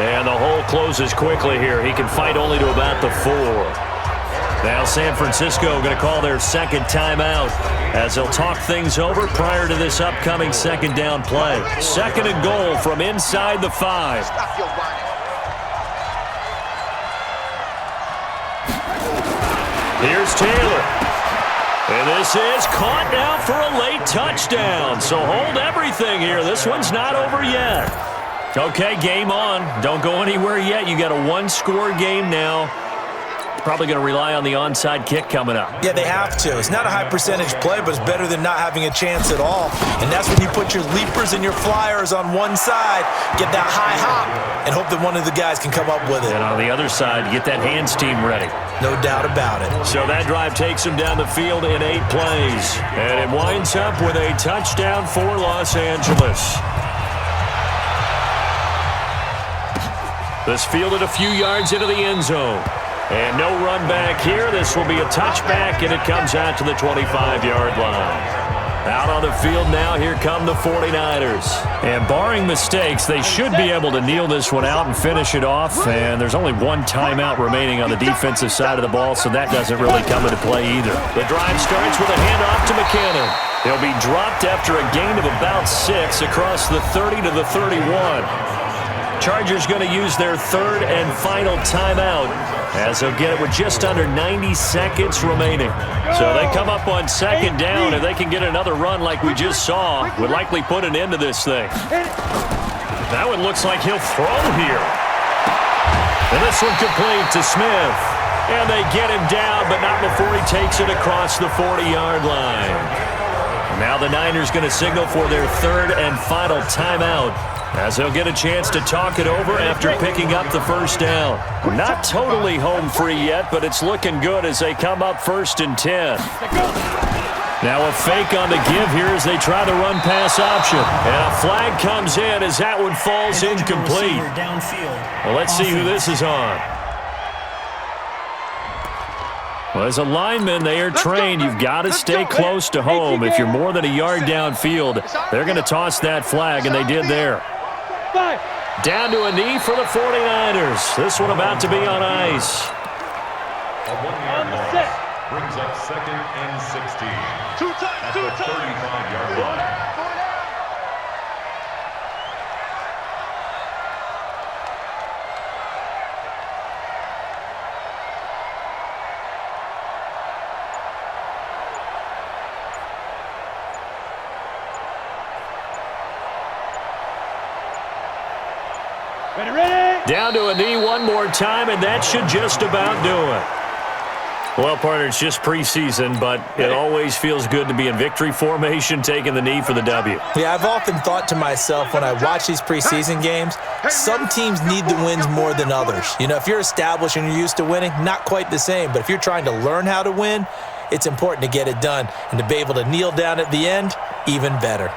And the hole closes quickly here. He can fight only to about the 4. Now San Francisco going to call their second timeout as they'll talk things over prior to this upcoming second down play. 2nd and goal from inside the 5. Here's Taylor. And this is caught now for a late touchdown. So hold everything here. This one's not over yet. Okay, game on. Don't go anywhere yet. You got a 1-score game now. Probably going to rely on the onside kick coming up. Yeah, they have to. It's not a high percentage play, but it's better than not having a chance at all. And that's when you put your leapers and your flyers on one side, get that high hop, and hope that one of the guys can come up with it. And on the other side, get that hands team ready. No doubt about it. So that drive takes him down the field in 8 plays. And it winds up with a touchdown for Los Angeles. This fielded a few yards into the end zone. And no run back here. This will be a touchback, and it comes out to the 25-yard line. Out on the field now, here come the 49ers. And barring mistakes, they should be able to kneel this one out and finish it off. And there's only one timeout remaining on the defensive side of the ball, so that doesn't really come into play either. The drive starts with a handoff to McKinnon. He'll be dropped after a gain of about 6 across the 30 to the 31. Chargers going to use their third and final timeout as they'll get it with just under 90 seconds remaining. So they come up on second down. If they can get another run like we just saw, would likely put an end to this thing. That one looks like he'll throw here. And this one complete to Smith. And they get him down, but not before he takes it across the 40-yard line. Now the Niners going to signal for their third and final timeout, as they'll get a chance to talk it over after picking up the first down. Not totally home free yet, but it's looking good as they come up 1st and 10. Now a fake on the give here as they try the run-pass option. And a flag comes in as that one falls incomplete. Well, let's see who this is on. Well, as a lineman, they are trained. You've got to stay close to home. If you're more than a yard downfield, they're going to toss that flag, and they did there. Down to a knee for the 49ers. This one about to be on ice. A 1-yard loss brings up 2nd and 16. At the 35-yard line. Down to a knee one more time, and that should just about do it. Well, partner, it's just preseason, but it always feels good to be in victory formation, taking the knee for the W. Yeah, I've often thought to myself when I watch these preseason games, some teams need the wins more than others. You know, if you're established and you're used to winning, not quite the same. But if you're trying to learn how to win, it's important to get it done. And to be able to kneel down at the end, even better.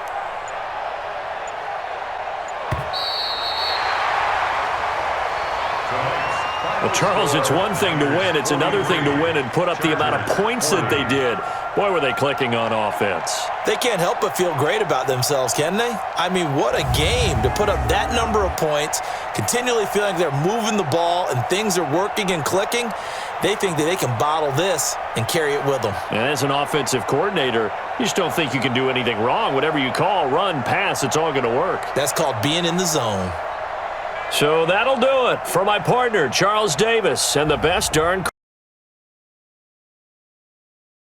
Well, Charles, it's one thing to win. It's another thing to win and put up the amount of points that they did. Boy, were they clicking on offense. They can't help but feel great about themselves, can they? I mean, what a game to put up that number of points, continually feeling they're moving the ball and things are working and clicking. They think that they can bottle this and carry it with them. And as an offensive coordinator, you just don't think you can do anything wrong. Whatever you call, run, pass, it's all going to work. That's called being in the zone. So that'll do it for my partner, Charles Davis, and the best darn